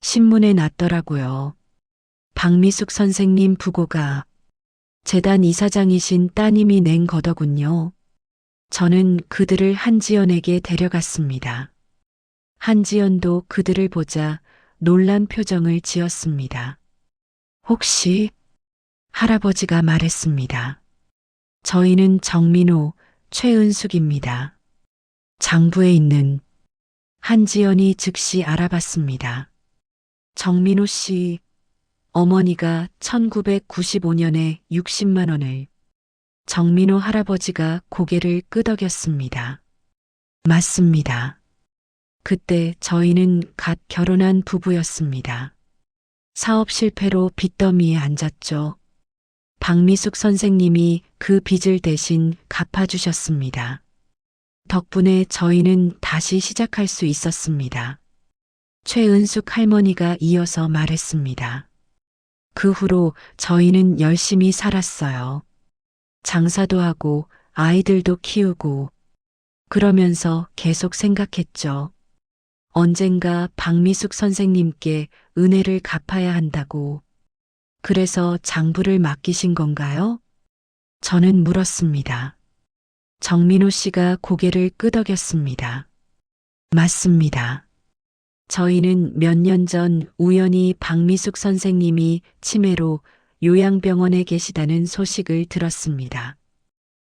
신문에 났더라고요. 박미숙 선생님 부고가 재단 이사장이신 따님이 낸 거더군요. 저는 그들을 한지연에게 데려갔습니다. 한지연도 그들을 보자 놀란 표정을 지었습니다. 혹시 할아버지가 말했습니다. 저희는 정민호, 최은숙입니다. 장부에 있는 한지연이 즉시 알아봤습니다. 정민호 씨, 어머니가 1995년에 60만 원을 정민호 할아버지가 고개를 끄덕였습니다. 맞습니다. 그때 저희는 갓 결혼한 부부였습니다. 사업 실패로 빚더미에 앉았죠. 박미숙 선생님이 그 빚을 대신 갚아주셨습니다. 덕분에 저희는 다시 시작할 수 있었습니다. 최은숙 할머니가 이어서 말했습니다. 그 후로 저희는 열심히 살았어요. 장사도 하고 아이들도 키우고 그러면서 계속 생각했죠. 언젠가 박미숙 선생님께 은혜를 갚아야 한다고. 그래서 장부를 맡기신 건가요? 저는 물었습니다. 정민호 씨가 고개를 끄덕였습니다. 맞습니다. 저희는 몇 년 전 우연히 박미숙 선생님이 치매로 요양병원에 계시다는 소식을 들었습니다.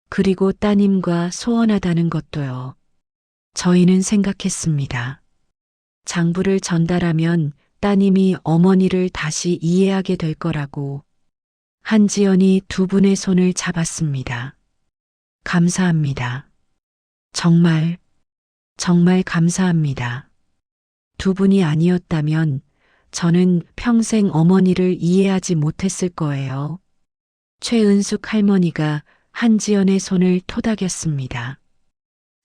그리고 따님과 소원하다는 것도요. 저희는 생각했습니다. 장부를 전달하면 따님이 어머니를 다시 이해하게 될 거라고. 한지연이 두 분의 손을 잡았습니다. 감사합니다. 정말 감사합니다. 두 분이 아니었다면 저는 평생 어머니를 이해하지 못했을 거예요. 최은숙 할머니가 한지연의 손을 토닥였습니다.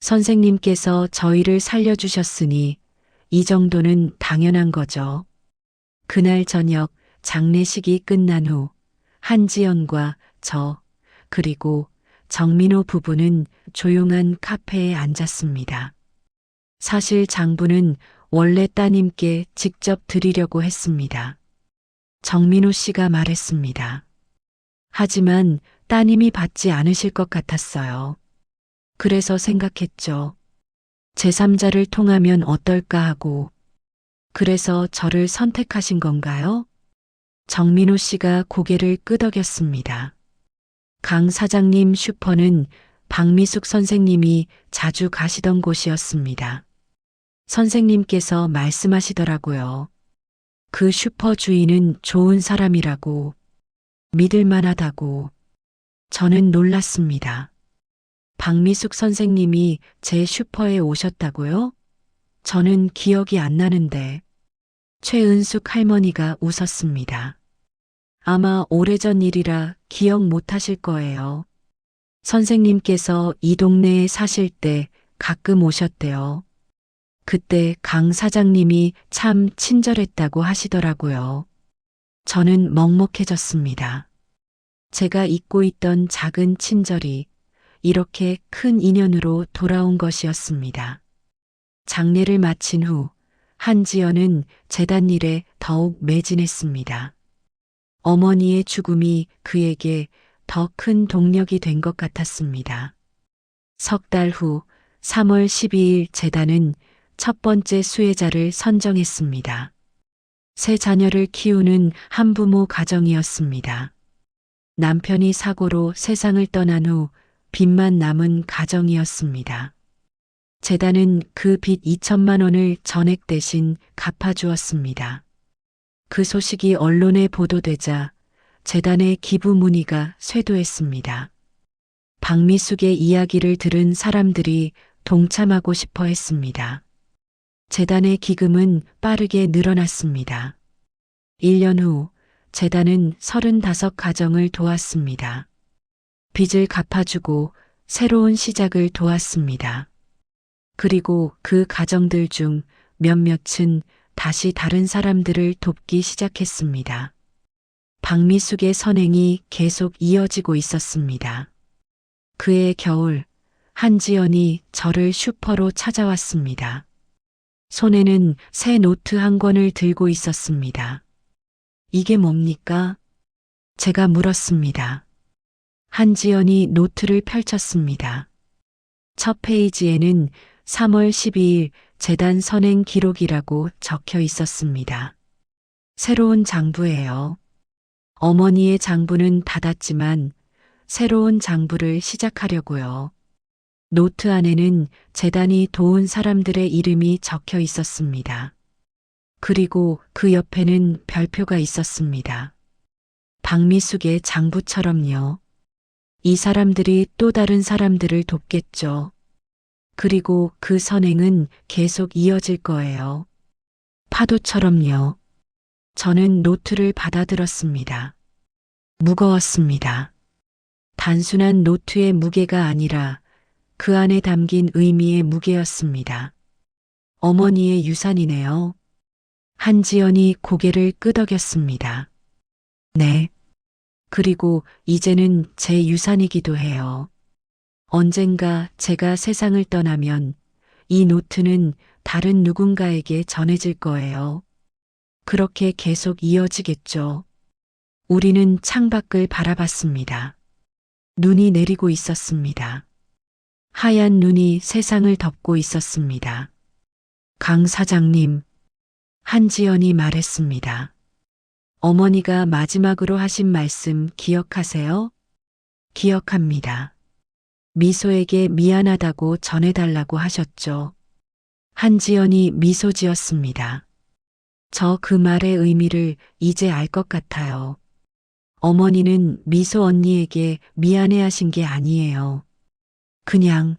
선생님께서 저희를 살려주셨으니 이 정도는 당연한 거죠. 그날 저녁 장례식이 끝난 후 한지연과 저 그리고 정민호 부부는 조용한 카페에 앉았습니다. 사실 장부는 원래 따님께 직접 드리려고 했습니다. 정민호 씨가 말했습니다. 하지만 따님이 받지 않으실 것 같았어요. 그래서 생각했죠. 제3자를 통하면 어떨까 하고. 그래서 저를 선택하신 건가요? 정민호 씨가 고개를 끄덕였습니다. 강 사장님 슈퍼는 박미숙 선생님이 자주 가시던 곳이었습니다. 선생님께서 말씀하시더라고요. 그 슈퍼 주인은 좋은 사람이라고, 믿을만하다고. 저는 놀랐습니다. 박미숙 선생님이 제 슈퍼에 오셨다고요? 저는 기억이 안 나는데. 최은숙 할머니가 웃었습니다. 아마 오래전 일이라 기억 못 하실 거예요. 선생님께서 이 동네에 사실 때 가끔 오셨대요. 그때 강 사장님이 참 친절했다고 하시더라고요. 저는 먹먹해졌습니다. 제가 잊고 있던 작은 친절이 이렇게 큰 인연으로 돌아온 것이었습니다. 장례를 마친 후 한지연은 재단 일에 더욱 매진했습니다. 어머니의 죽음이 그에게 더 큰 동력이 된 것 같았습니다. 석 달 후 3월 12일 재단은 첫 번째 수혜자를 선정했습니다. 세 자녀를 키우는 한부모 가정이었습니다. 남편이 사고로 세상을 떠난 후 빚만 남은 가정이었습니다. 재단은 그 빚 2천만 원을 전액 대신 갚아주었습니다. 그 소식이 언론에 보도되자 재단의 기부 문의가 쇄도했습니다. 박미숙의 이야기를 들은 사람들이 동참하고 싶어 했습니다. 재단의 기금은 빠르게 늘어났습니다. 1년 후 재단은 35가정을 도왔습니다. 빚을 갚아주고 새로운 시작을 도왔습니다. 그리고 그 가정들 중 몇몇은 다시 다른 사람들을 돕기 시작했습니다. 박미숙의 선행이 계속 이어지고 있었습니다. 그해 겨울 한지연이 저를 슈퍼로 찾아왔습니다. 손에는 새 노트 한 권을 들고 있었습니다. 이게 뭡니까? 제가 물었습니다. 한지연이 노트를 펼쳤습니다. 첫 페이지에는 3월 12일 재단 선행 기록이라고 적혀 있었습니다. 새로운 장부예요. 어머니의 장부는 닫았지만 새로운 장부를 시작하려고요. 노트 안에는 재단이 도운 사람들의 이름이 적혀 있었습니다. 그리고 그 옆에는 별표가 있었습니다. 박미숙의 장부처럼요. 이 사람들이 또 다른 사람들을 돕겠죠. 그리고 그 선행은 계속 이어질 거예요. 파도처럼요. 저는 노트를 받아들었습니다. 무거웠습니다. 단순한 노트의 무게가 아니라 그 안에 담긴 의미의 무게였습니다. 어머니의 유산이네요. 한지연이 고개를 끄덕였습니다. 네. 그리고 이제는 제 유산이기도 해요. 언젠가 제가 세상을 떠나면 이 노트는 다른 누군가에게 전해질 거예요. 그렇게 계속 이어지겠죠. 우리는 창밖을 바라봤습니다. 눈이 내리고 있었습니다. 하얀 눈이 세상을 덮고 있었습니다. 강 사장님, 한지연이 말했습니다. 어머니가 마지막으로 하신 말씀 기억하세요? 기억합니다. 미소에게 미안하다고 전해달라고 하셨죠. 한지연이 미소 지었습니다. 저 그 말의 의미를 이제 알 것 같아요. 어머니는 미소 언니에게 미안해하신 게 아니에요. 그냥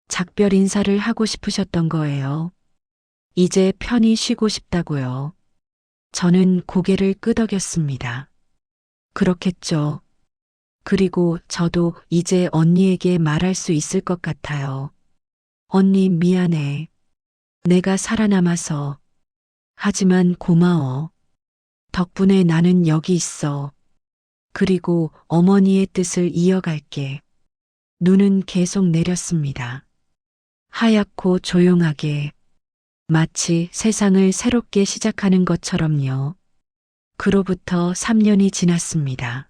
작별 인사를 하고 싶으셨던 거예요. 이제 편히 쉬고 싶다고요. 저는 고개를 끄덕였습니다. 그렇겠죠. 그리고 저도 이제 언니에게 말할 수 있을 것 같아요. 언니 미안해. 내가 살아남아서. 하지만 고마워. 덕분에 나는 여기 있어. 그리고 어머니의 뜻을 이어갈게. 눈은 계속 내렸습니다. 하얗고 조용하게. 마치 세상을 새롭게 시작하는 것처럼요. 그로부터 3년이 지났습니다.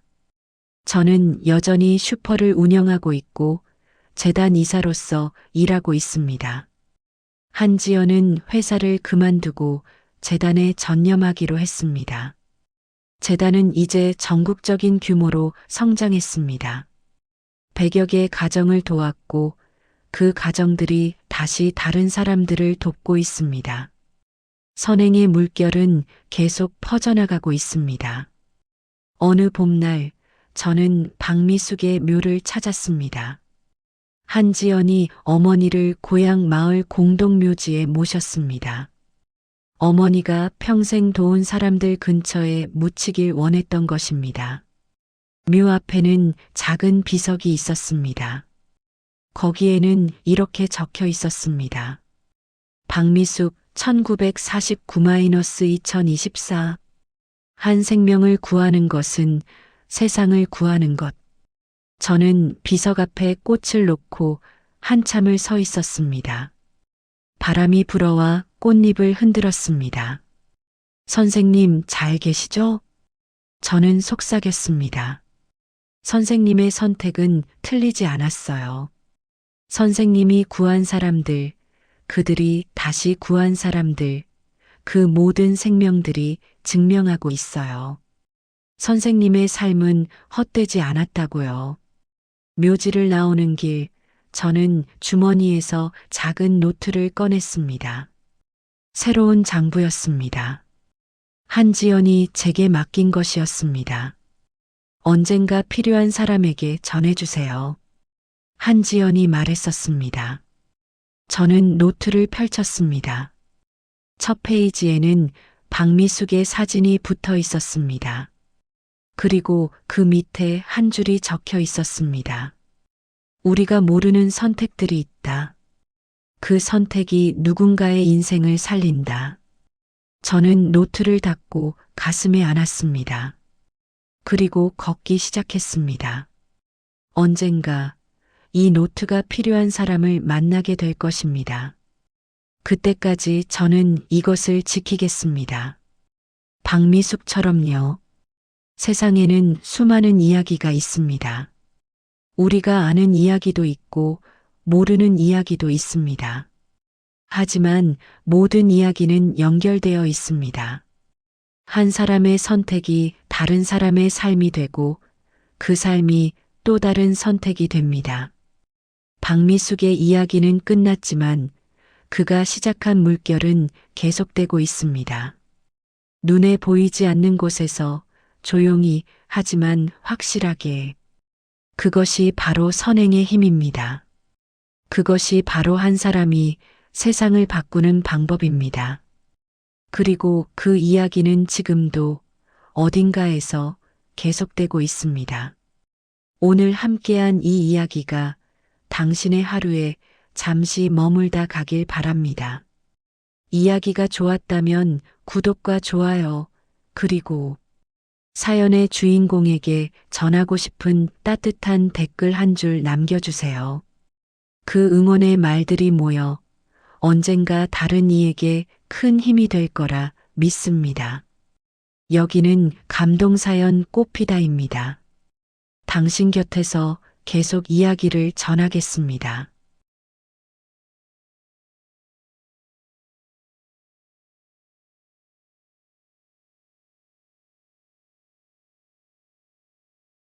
저는 여전히 슈퍼를 운영하고 있고 재단 이사로서 일하고 있습니다. 한지연은 회사를 그만두고 재단에 전념하기로 했습니다. 재단은 이제 전국적인 규모로 성장했습니다. 100여 개의 가정을 도왔고 그 가정들이 다시 다른 사람들을 돕고 있습니다. 선행의 물결은 계속 퍼져나가고 있습니다. 어느 봄날 저는 박미숙의 묘를 찾았습니다. 한지연이 어머니를 고향 마을 공동묘지에 모셨습니다. 어머니가 평생 도운 사람들 근처에 묻히길 원했던 것입니다. 묘 앞에는 작은 비석이 있었습니다. 거기에는 이렇게 적혀 있었습니다. 박미숙 1949-2024 한 생명을 구하는 것은 세상을 구하는 것. 저는 비석 앞에 꽃을 놓고 한참을 서 있었습니다. 바람이 불어와 꽃잎을 흔들었습니다. 선생님 잘 계시죠? 저는 속삭였습니다. 선생님의 선택은 틀리지 않았어요. 선생님이 구한 사람들, 그들이 다시 구한 사람들, 그 모든 생명들이 증명하고 있어요. 선생님의 삶은 헛되지 않았다고요. 묘지를 나오는 길, 저는 주머니에서 작은 노트를 꺼냈습니다. 새로운 장부였습니다. 한지연이 제게 맡긴 것이었습니다. 언젠가 필요한 사람에게 전해주세요. 한지연이 말했었습니다. 저는 노트를 펼쳤습니다. 첫 페이지에는 박미숙의 사진이 붙어 있었습니다. 그리고 그 밑에 한 줄이 적혀 있었습니다. 우리가 모르는 선택들이 있다. 그 선택이 누군가의 인생을 살린다. 저는 노트를 닫고 가슴에 안았습니다. 그리고 걷기 시작했습니다. 언젠가 이 노트가 필요한 사람을 만나게 될 것입니다. 그때까지 저는 이것을 지키겠습니다. 박미숙처럼요. 세상에는 수많은 이야기가 있습니다. 우리가 아는 이야기도 있고 모르는 이야기도 있습니다. 하지만 모든 이야기는 연결되어 있습니다. 한 사람의 선택이 다른 사람의 삶이 되고 그 삶이 또 다른 선택이 됩니다. 박미숙의 이야기는 끝났지만 그가 시작한 물결은 계속되고 있습니다. 눈에 보이지 않는 곳에서 조용히 하지만 확실하게. 그것이 바로 선행의 힘입니다. 그것이 바로 한 사람이 세상을 바꾸는 방법입니다. 그리고 그 이야기는 지금도 어딘가에서 계속되고 있습니다. 오늘 함께한 이 이야기가 당신의 하루에 잠시 머물다 가길 바랍니다. 이야기가 좋았다면 구독과 좋아요, 그리고 사연의 주인공에게 전하고 싶은 따뜻한 댓글 한 줄 남겨주세요. 그 응원의 말들이 모여 언젠가 다른 이에게 큰 힘이 될 거라 믿습니다. 여기는 감동사연 꽃피다입니다. 당신 곁에서 계속 이야기를 전하겠습니다.